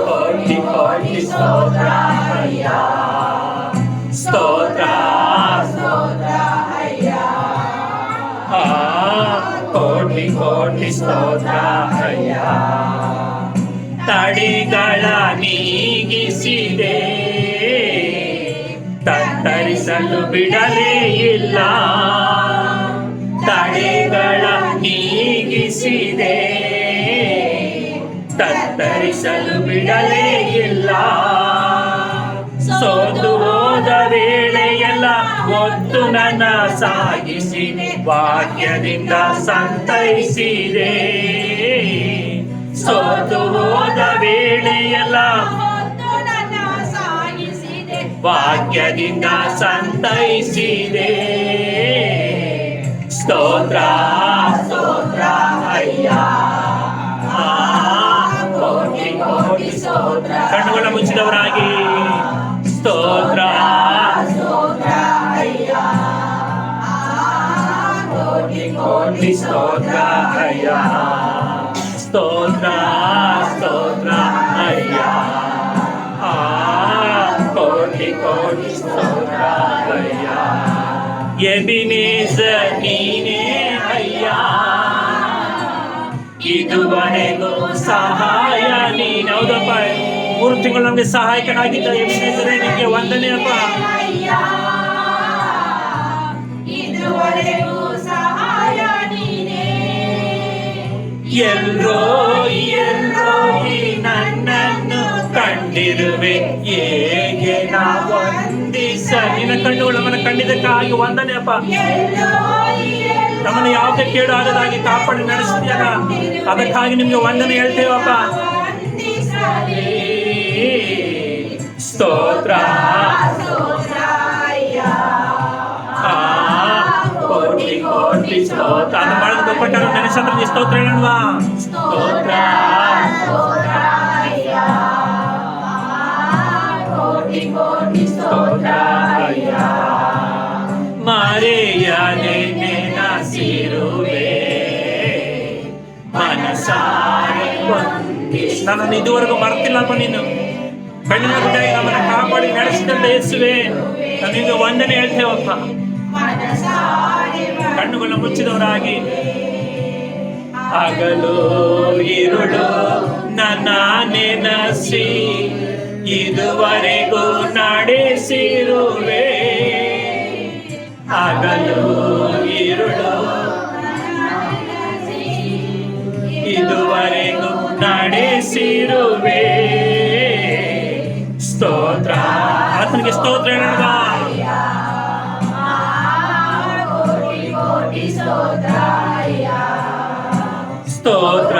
ಕೋಟಿ ಕೋಟಿ ಸ್ತೋತ್ರ ಅಯ್ಯ. ಸ್ತೋತ್ರ ಸ್ತೋತ್ರ ಅಯ್ಯ. ಕೋಟಿ ಕೋಟಿ ಸ್ತೋತ್ರ ಅಯ್ಯ. ತಡೆಗಳ ನೀಗಿಸಿದೆ. ತತ್ತರಿಸಲು ಬಿಡಲೇ ಇಲ್ಲ. ತಡೆಗಳ ನೀಗಿಸಿದೆ. ತತ್ತರಿಸಲು ಬಿಡಲೇ ಇಲ್ಲ. ಸೋತು ಹೋದ ವೇಳೆಯೆಲ್ಲ ಒತ್ತು ನನ್ನ ಸಾಗಿಸಿದೆ. ವಾಕ್ಯದಿಂದ ಸಂತೈಸಿದೆ. ಸೋತು ಹೋದ ವೇಳೆಯೆಲ್ಲ ವಾಕ್ಯದಿಂದ ಸಂತೈಸಿದೆ. ಸ್ತೋತ್ರ ಸ್ತೋತ್ರ ಅಯ್ಯ. ಕೋಟಿ ಕೋಟಿ ಸ್ತೋತ್ರ. ಕಣ್ಣುಗಳ ಮುಚ್ಚಿದವರಾಗಿ ಸ್ತೋತ್ರ ಸ್ತೋತ್ರ ಅಯ್ಯ. ಕೋಟಿ ಕೋಟಿ ಸ್ತೋತ್ರ ಅಯ್ಯ. ಸ್ತೋತ್ರ ಸ್ತೋತ್ರ ಅಯ್ಯ. ಕೋಟಿ ಕೋಟಿ ಸ್ತೋತ್ರ ಅಯ್ಯ. ಎಬಿನೇಜರ್ ನೀನೇ ಅಯ್ಯ. ಇದುವರೆಗೂ ಸಹಾಯ ನೀನು. ಹೌದಪ್ಪ, 3 ತಿಂಗಳು ನಮಗೆ ಸಹಾಯಕನಾಗಿದ್ದ ಎಬ್ನೇಸರೇ, ನಿಮಗೆ ವಂದನೆ ಅಪ್ಪ. ಇದುವರೆಗೂ ಸಹಾಯ ನೀನೇ. ಎಲ್ರೋಯಿ ಎಲ್ರೋಯಿ ನನ್ನನ್ನು ಕಂಡಿರುವೆ, ಹೇಗೆ ನಾ ವಂದಿಸ. ನಿನ್ನ ಕಣ್ಣುಗಳು ನಮ್ಮನ್ನು ಕಂಡಿದ್ದಕ್ಕಾಗಿ ವಂದನೆ ಅಪ್ಪ. ನಮ್ಮನ್ನು ಯಾವುದೇ ಕೇಡು ಆಗದಾಗಿ ಕಾಪಾಡಿ ನಡೆಸಿದ್ಯಲ್ಲ, ಅದಕ್ಕಾಗಿ ನಿಮ್ಗೆ ವಂದನೆ ಹೇಳ್ತೇವಪ್ಪ. ಸ್ತೋತ್ರ ಕೋಟಿ ಕೋಟಿ ಸ್ತೋತ್ರ. ಅದು ಮಾಡಿದ ದುಪ್ಪಟ್ಟ ನೆನೆಸಂದ್ರೆ ಸ್ತೋತ್ರ ಹೇಳಲ್ವಾ? ಸ್ತೋತ್ರ ಸ್ತೋತ್ರ ಮರೆಯದೆ ನೆನಸಿರುವೆ, ಮನಸಾರೆ ವಂದಿಸಿ. ನನ್ನನ್ನು ಇದುವರೆಗೂ ಮರ್ತಿಲ್ಲಪ್ಪ ನೀನು. ಕಣ್ಣಿನ ಗುಡ್ಡಾಗಿ ನಮ್ಮನ್ನು ಕಾಪಾಡಿ ನಡೆಸಿದಂತ ಯೇಸುವೆ, ನಾನೀಗ ವಂದನೆ ಹೇಳ್ತೇವಪ್ಪ. ಕಣ್ಣುಗಳನ್ನು ಮುಚ್ಚಿದವರಾಗಿ ಹಗಲು ಇರುಳು ನನ್ನ ನೆನಸಿ ಇದುವರೆಗೂ ನಡೆಸಿರುವೆ, ಹಗಲು ಇರುಳು ಇದುವರೆಗೂ ನಡೆಸಿರುವೆ. ಸ್ತೋತ್ರ. ಆತನಿಗೆ ಸ್ತೋತ್ರ ಹೇಳೋಣ. ಸ್ತೋತ್ರ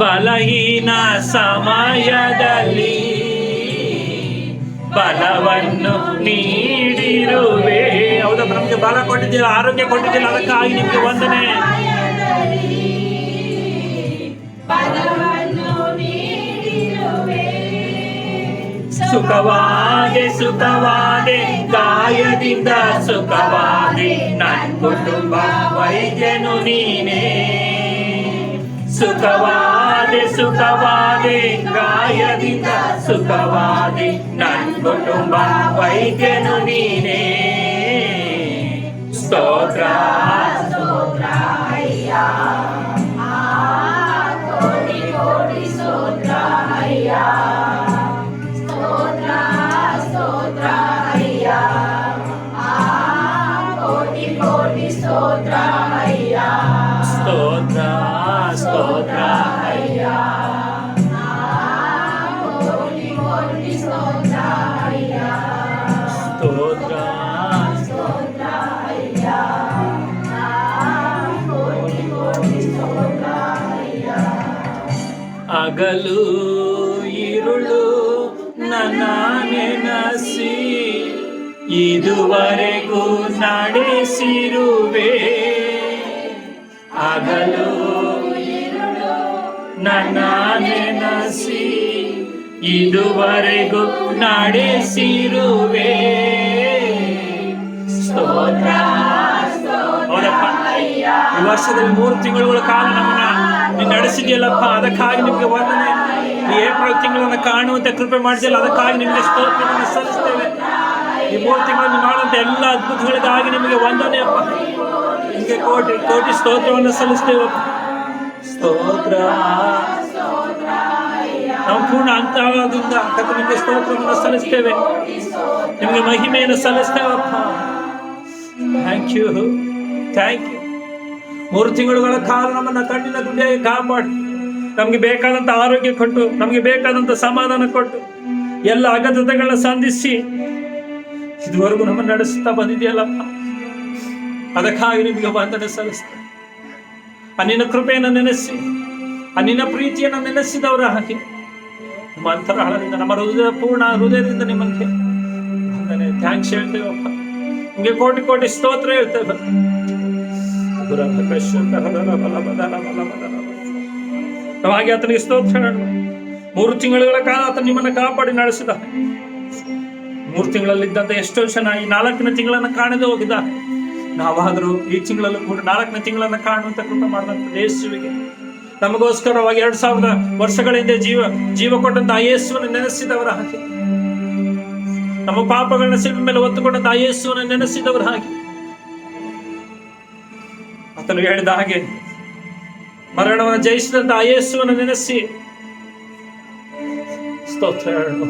ಬಲಹೀನ ಸಮಯದಲ್ಲಿ ಬಲವನ್ನು ನೀಡಿರುವೆ. ಹೌದಾ, ನಮಗೆ ಬಲ ಕೊಟ್ಟಿದ್ದಿಲ್ಲ, ಆರೋಗ್ಯ ಕೊಟ್ಟಿದ್ದಿಲ್ಲ, ಅದಕ್ಕಾಗಿ ನಿಮಗೆ ವಂದನೆ. ಸುಖವಾದೆ ಸುಖವಾದೆ ಗಾಯದಿಂದ ಸುಖವಾದೆ, ನನ್ನ ಕುಟುಂಬ ವೈದ್ಯನು ನೀನೇ. ಸುಖವಾದೆ ಸುಖವಾದೆ ಗಾಯದಿಂದ ಸುಖವಾದೆ, ನನ್ನ ಕುಟುಂಬ ವೈದ್ಯನು ನೀನೇ. ಸ್ತೋತ್ರ ಸ್ತೋತ್ರ ಕೋಟಿ ಕೋಟಿ ಸ್ತೋತ್ರ. ಸ್ತೋತ್ರ ಸ್ತೋತ್ರ ಕೋಟಿ ಕೋಟಿ ಸ್ತೋತ್ರ. ಸ್ತೋತ್ರ ಸ್ತೋತ್ರ ಕೋಟಿ ಕೋಟಿ ಸ್ತೋತ್ರ. ಸ್ತೋತ್ರ ಸ್ತೋತ್ರ ಕೋಟಿ ಕೋಟಿ ಸ್ತೋತ್ರ. ಹಗಲು ಇರುಳು ನನ್ನ ನೆನಸಿ ಇದುವರೆಗೂ ನಡೆಸಿರುವೆ, ಹಗಲು ಇರುಳು ನನ್ನ ನೆನಸಿ ಇದುವರೆಗೂ ನಡೆಸಿರುವೆ. ಸ್ತೋತ್ರ. ಹೌದಪ್ಪ, ಈ ವರ್ಷದಲ್ಲಿ 3 ತಿಂಗಳುಗಳ ಕಾಲ ನಮ್ಮನ್ನ ನೀನು ನಡೆಸಿದ್ಯಲ್ಲಪ್ಪ, ಅದಕ್ಕಾಗಿ ನಿಮಗೆ ವಂದನೆ. ಈ ಏಪ್ರಿಲ್ ತಿಂಗಳನ್ನು ಕಾಣುವಂತೆ ಕೃಪೆ ಮಾಡಿದ್ಯಲ್ಲ, ಅದಕ್ಕಾಗಿ ನಿಮಗೆ ಸ್ತೋತ್ರವನ್ನು ಸಲ್ಲಿಸ್ತೇವೆ. ಈ 3 ತಿಂಗಳಲ್ಲಿ ಮಾಡುವಂಥ ಎಲ್ಲ ಅದ್ಭುತಗಳಿಗಾಗಿ ನಿಮಗೆ ವಂದನೆ ಅಪ್ಪ. ನಿಮಗೆ ಕೋಟಿ ಕೋಟಿ ಸ್ತೋತ್ರವನ್ನು ಸಲ್ಲಿಸ್ತೇವಪ್ಪ. ಸ್ತೋತ್ರ. ನಾವು ಪೂರ್ಣ ಅಂತರಾಳದಿಂದ ನಿಮಗೆ ಸ್ತೋತ್ರವನ್ನು ಸಲ್ಲಿಸ್ತೇವೆ, ನಿಮಗೆ ಮಹಿಮೆಯನ್ನು ಸಲ್ಲಿಸ್ತೇವಪ್ಪ. Thank you thank you. 3 ತಿಂಗಳುಗಳ ಕಾಲ ನಮ್ಮನ್ನು ಕಣ್ಣಿನ ಗುಡ್ಡೆಯಾಗಿ ಕಾಪಾಡಿ, ನಮಗೆ ಬೇಕಾದಂಥ ಆರೋಗ್ಯ ಕೊಟ್ಟು, ನಮಗೆ ಬೇಕಾದಂಥ ಸಮಾಧಾನ ಕೊಟ್ಟು, ಎಲ್ಲ ಅಗತ್ಯತೆಗಳನ್ನ ಸಂಧಿಸಿ ಇದುವರೆಗೂ ನಮ್ಮನ್ನು ನಡೆಸುತ್ತಾ ಬಂದಿದೆಯಲ್ಲಪ್ಪ, ಅದಕ್ಕಾಗಿ ನಿಮಗೆ ವಂದನೆ ಸಲ್ಲಿಸ್ತೇವೆ. ನಿನ್ನ ಕೃಪೆಯನ್ನು ನೆನೆಸಿ, ನಿನ್ನ ಪ್ರೀತಿಯನ್ನು ನೆನೆಸಿದವರ ಹಾಗೆ ನಿಮ್ಮ ಅಂತರಾಳದಿಂದ, ನಮ್ಮ ಪೂರ್ಣ ಹೃದಯದಿಂದ ನಿಮಗೆ ವಂದನೆ ಥ್ಯಾಂಕ್ಸ್ ಹೇಳ್ತೇವಪ್ಪ. ನಿಮಗೆ ಕೋಟಿ ಕೋಟಿ ಸ್ತೋತ್ರ ಹೇಳ್ತೇವೆ. ಹಾಗೆ ಆತನಿಗೆ ಸ್ತೋತ್ರ. 3 ತಿಂಗಳುಗಳ ಕಾಲ ಆತ ನಿಮ್ಮನ್ನು ಕಾಪಾಡಿ ನಡೆಸಿದ. 3 ತಿಂಗಳಲ್ಲಿದ್ದಂಥ ಎಷ್ಟೋ ಜನ ಈ 4ನೇ ತಿಂಗಳನ್ನು ಕಾಣದೆ ಹೋಗಿದ್ದ. ನಾವಾದರೂ ಈ ತಿಂಗಳಲ್ಲೂ ಕೂಡ 4ನೇ ತಿಂಗಳನ್ನು ಕಾಣುವಂತ ಕೃಪೆ ಮಾಡಿದಂಥ ಯೇಸುವಿಗೆ, ನಮಗೋಸ್ಕರವಾಗಿ 2000 ವರ್ಷಗಳ ಹಿಂದೆ ಜೀವ ಕೊಟ್ಟಂತ ಯೇಸುವನ್ನು ನೆನೆಸಿದವರ ಹಾಗೆ ನಮ್ಮ ಪಾಪಗಳನ್ನ ಶಿಲ್ಪೆ ಮೇಲೆ ಹೊತ್ತುಕೊಂಡಂತ ಆ ಯೇಸುವನ್ನು ನೆನೆಸಿದವರು ಹಾಗೆ ಆತನು ಹೇಳಿದ ಹಾಗೆ ಮರಣವನ್ನು ಜಯಿಸಿದಂತ ಆ ಯೇಸುವನ್ನು ನೆನೆಸಿ ಸ್ತೋತ್ರ ಹೇಳೋಣ.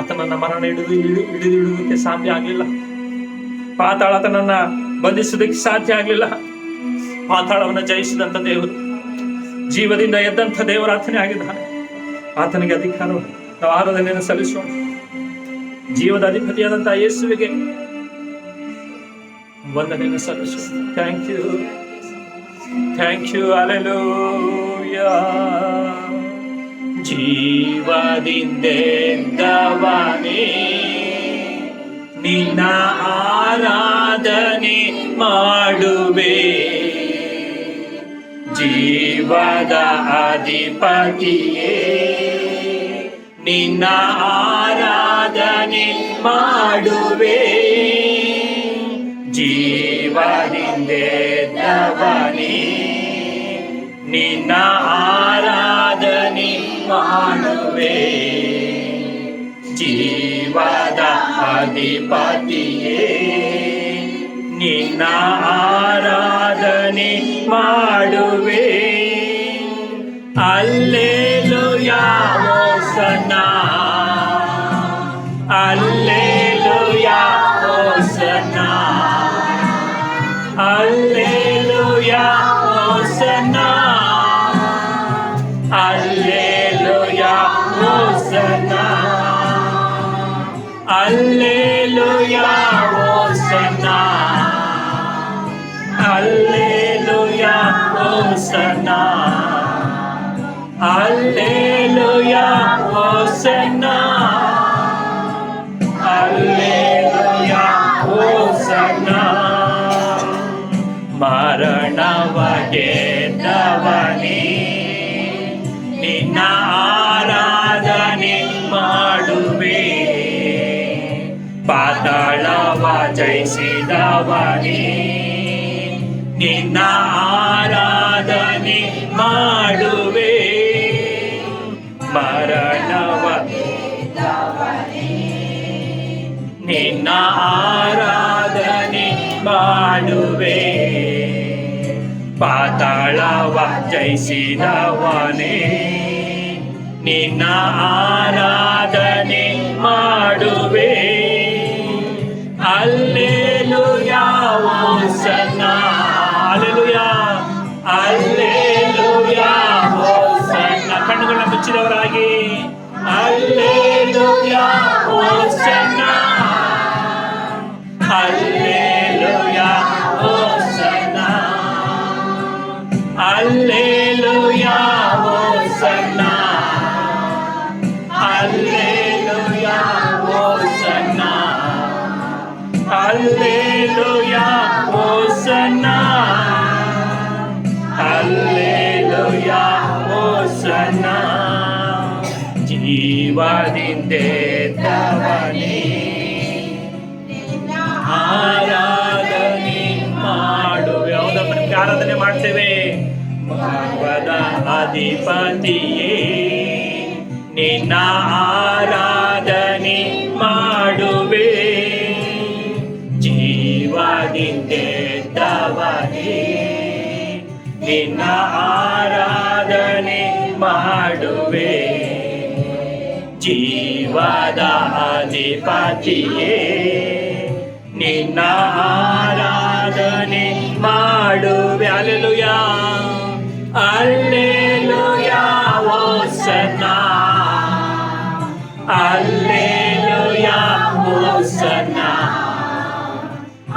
ಆತನನ್ನ ಮರಣ ಹಿಡಿದಿಡುವುದಕ್ಕೆ ಸಾಧ್ಯ ಆಗ್ಲಿಲ್ಲ. ಪಾತಾಳ ಆತನನ್ನ ಬಂಧಿಸುವುದಕ್ಕೆ ಸಾಧ್ಯ ಆಗ್ಲಿಲ್ಲ. ಪಾತಾಳವನ್ನು ಜಯಿಸಿದಂತ ದೇವರು, ಜೀವದಿಂದ ಎದ್ದಂಥ ದೇವರು ಆತನೇ ಆಗಿದ್ದಾನೆ. ಆತನಿಗೆ ಅಧಿಕಾರ ನಾವು ಆರಾಧನೆಯನ್ನು ಸಲ್ಲಿಸೋಣ. ಜೀವದ ಅಧಿಪತಿಯಾದಂತಹ ಯೇಸುವಿಗೆ ವಂದನೆಯನ್ನು ಸಲ್ಲಿಸೋಣ. Thank you, thank you, hallelujah. ಜೀವದಿಂದೆದ್ದವನೇ ನಿನ್ನ ಆರಾಧನೆ ಮಾಡುವೆ, ಜೀವದ ಅಧಿಪತಿಯೇ ನಿನ್ನ ಆರಾಧನೆ ಮಾಡುವೆ, ಜೀವದಿಂದೆದ್ದವನೇ ನಿನ್ನ ಆರಾಧನೆ ಮಾಡುವೆ, ಜೀವದ ಅಧಿಪತಿಯೇ ನಿನ್ನ ಆರಾಧನೆ ಮಾಡುವೆ. Hallelujah hosanna, hallelujah hosanna, hallelujah hosanna, hallelujah hosanna, hallelujah hosanna, hallelujah hosanna, hallelujah hosanna, hallelujah hosanna. ಮರಣವ ಗೆದ್ದವನೇ ನಿನ್ನ ಆರಾಧನೆ ಮಾಡುವೆ, ಪಾತಾಳವ ಜಯಿಸಿದವನೇ ನಿನ್ನ ಆರಾಧನೆ ಮಾಡುವೆ, ಮರಣವ ನಿನ್ನ ಆರಾಧನೆ ಮಾಡುವೆ, ಪಾತಾಳವ ಜಯಿಸಿದವನೇ ನಿನ್ನ ಆರಾಧನೆ ಮಾಡುವೆ. Hallelujah hosanna, hallelujah, hallelujah hosanna. ಕಣ್ಣುಗಳನ್ನ ಮುಚ್ಚಿದವರಾಗಿ hallelujah hosanna, hallelujah hosanna, hallelujah hosanna, hallelujah hosanna, hallelujah hosanna, hallelujah hosanna. ಜೀವದಿಂದೆದ್ದವನೇ ಆರಾಧನೆ ಮಾಡುವೆ. ಹೌದಪ್ಪ, ನಿಮ್ಗೆ ಆರಾಧನೆ ಮಾಡ್ತೇವೆ. ಸರ್ವದ ಅಧಿಪತಿಯೇ ನಿನ್ನ ಆರಾಧನೆ ಮಾಡುವೆ, ಜೀವದಿಂದೆದ್ದವನೇ ನಿನ್ನ ಆರಾಧನೆ ಮಾಡುವೆ, ಜೀವದ ಅಧಿಪತಿಯೇ ನಿನ್ನ ಆರಾಧನೆ ಮಾಡುವೆ. Hallelujah, hallelujah hosanna, hallelujah hosanna,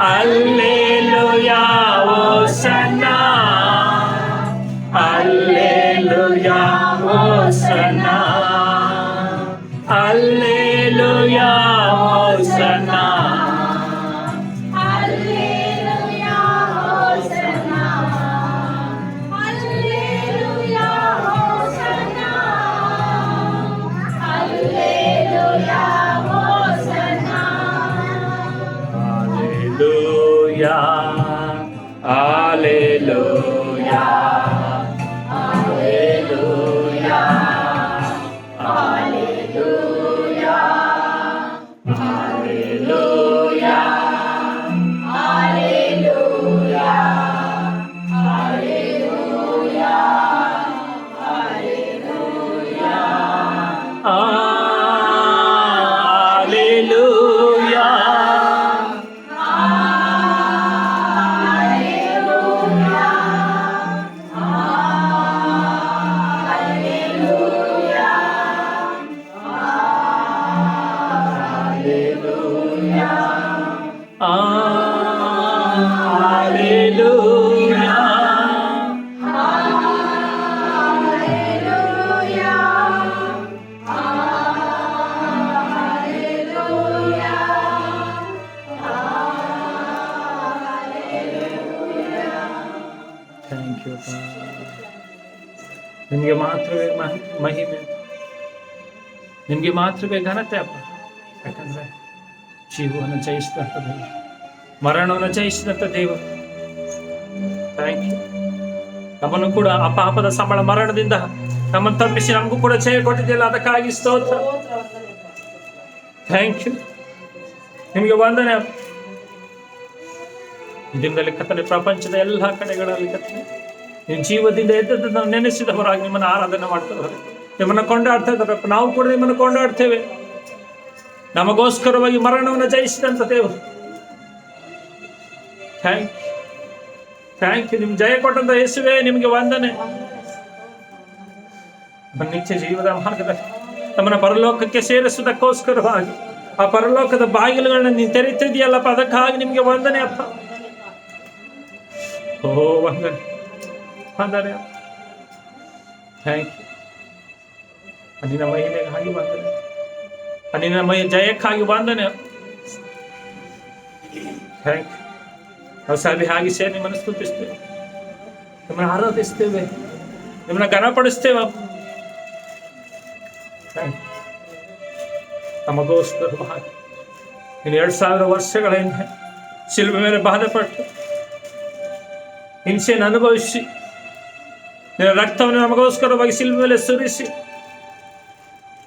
hallelujah hosanna, hallelujah hosanna, hallelujah hosanna, hallelujah hosanna, hallelujah hosanna, hallelujah hosanna. Hallelujah, hallelujah, hallelujah, hallelujah. ಮಾತ್ರವೇ ಮಹಿಮೆ, ನಿಮಗೆ ಮಾತ್ರವೇ ಘನತೆ ಅಪ್ಪ. ಯಾಕಂದ್ರೆ ಜೀವವನ್ನು ಜಯಿಸಿದಂಥ ದೇವರು, ಮರಣವನ್ನು ಜಯಿಸಿದಂಥ ದೇವರು. Thank you. ನಮ್ಮನ್ನು ಕೂಡ ಆ ಪಾಪದ ಸಂಬಳ ಮರಣದಿಂದ ನಮ್ಮನ್ನು ತಪ್ಪಿಸಿ ನಮಗೂ ಕೂಡ ಜಯ ಕೊಟ್ಟಿದ್ದಿಲ್ಲ, ಅದಕ್ಕಾಗಿ ಸ್ತೋತ್ರ. Thank you. ನಿಮಗೆ ವಂದನೆ. ಈ ದಿನದಲ್ಲಿ ಕರ್ತನೆ ಪ್ರಪಂಚದ ಎಲ್ಲ ಕಡೆಗಳಲ್ಲಿ ಕರ್ತನೆ ನೀವು ಜೀವದಿಂದ ಎದ್ದದನ್ನು ನೆನೆಸಿದವರಾಗಿ ನಿಮ್ಮನ್ನು ಆರಾಧನೆ ಮಾಡ್ತಿದ್ದಾರೆ, ನಿಮ್ಮನ್ನು ಕೊಂಡಾಡ್ತಾ ಇದ್ದಾರೆ. ನಾವು ಕೂಡ ನಿಮ್ಮನ್ನು ಕೊಂಡಾಡ್ತೇವೆ. ನಮಗೋಸ್ಕರವಾಗಿ ಮರಣವನ್ನು ಜಯಿಸಿದಂಥ ದೇವರು. Thank you, thank you. ನಿಮ್ಗೆ ಜಯ ಕೊಟ್ಟಂತ ಯೇಸುವೇ ನಿಮಗೆ ವಂದನೆ. ನಿತ್ಯ ಜೀವದ ಮಾರ್ಗದಲ್ಲಿ ನಮ್ಮನ್ನ ಪರಲೋಕಕ್ಕೆ ಸೇರಿಸುವುದಕ್ಕೋಸ್ಕರವಾಗಿ ಆ ಪರಲೋಕದ ಬಾಗಿಲುಗಳನ್ನ ನೀವು ತೆರೀತಿದೆಯಲ್ಲಪ್ಪ, ಅದಕ್ಕಾಗಿ ನಿಮಗೆ ವಂದನೆ ಅಪ್ಪ. ಓ ವಂದನೆ, ವಂದನೆ. Thank you. ನಿನ್ನ ಮಹಿಮೆಗಾಗಿ ವಂದನೆ, ನಿನ್ನ ಜಯಕ್ಕಾಗಿ ವಂದನೆ. Thank you. ನಾವು ಸಭೆ ಹಾಗೆ ಸೇರಿ ನಿಮ್ಮನ್ನು ಸ್ತುತಿಸ್ತೇವೆ, ನಿಮ್ಮನ್ನು ಆರಾಧಿಸ್ತೇವೆ, ನಿಮ್ಮನ್ನ ಘನಪಡಿಸ್ತೇವೆ. ನಮಗೋಸ್ಕರವಾಗಿ ಇನ್ನು 2000 ವರ್ಷಗಳ ಹಿಂದೆ ಶಿಲ್ಬೆ ಮೇಲೆ ಬಾಧೆಪಟ್ಟು ಹಿಂಸೆಯನ್ನು ಅನುಭವಿಸಿ ನಿನ್ನ ರಕ್ತವನ್ನು ನಮಗೋಸ್ಕರವಾಗಿ ಶಿಲ್ಬೆ ಮೇಲೆ ಸುರಿಸಿ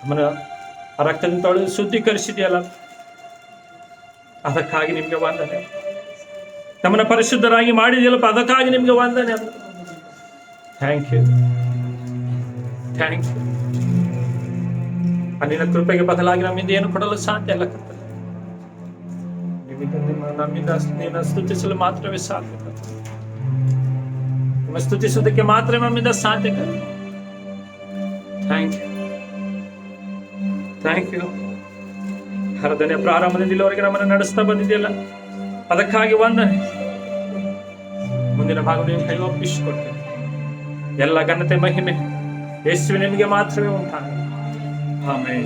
ನಮ್ಮನ್ನು ಆ ರಕ್ತದಿಂದ ತೊಳೆದು ಶುದ್ಧೀಕರಿಸಿದೆಯಲ್ಲ, ಅದಕ್ಕಾಗಿ ನಿಮಗೆ ವಂದನೆ. ನಮ್ಮನ್ನು ಪರಿಶುದ್ಧರಾಗಿ ಮಾಡಿದೆಯಲ್ಲಪ್ಪ, ಅದಕ್ಕಾಗಿ ನಿಮಗೆ ವಂದನೆ. Thank you, thank you. ನಿನ್ನ ಕೃಪೆಗೆ ಬದಲಾಗಿ ನಮ್ಮಿಂದ ಏನು ಕೊಡಲು ಸಾಧ್ಯ ಅಲ್ಲ ಕರ್ತನೆ. ನಮ್ಮಿಂದ ನಿನ್ನ ಸ್ತುತಿಸಲು ಮಾತ್ರವೇ ಸಾಧ್ಯ. ನಿಮ್ಮ ಸ್ತುತಿಸುವುದಕ್ಕೆ ಮಾತ್ರ ನಮ್ಮಿಂದ ಸಾಧ್ಯ. Thank you, thank you. ಆರಾಧನೆ ಪ್ರಾರಂಭದಿಂದ ಇಲ್ಲಿವರೆಗೆ ನಮ್ಮನ್ನು ನಡೆಸ್ತಾ ಬಂದಿದೆಯಲ್ಲ, ಅದಕ್ಕಾಗಿ ವಂದನೆ. ಮುಂದಿನ ಭಾಗ ನೀವು ಕೈ ಒಪ್ಪಿಸಿಕೊಡ್ತೇನೆ. ಎಲ್ಲ ಘನತೆ ಮಹಿಮೆ ಯೇಸುವೆ ನಿಮಗೆ ಮಾತ್ರವೇ ಉಂಟಾಗಲಿ. ಆಮೆನ್.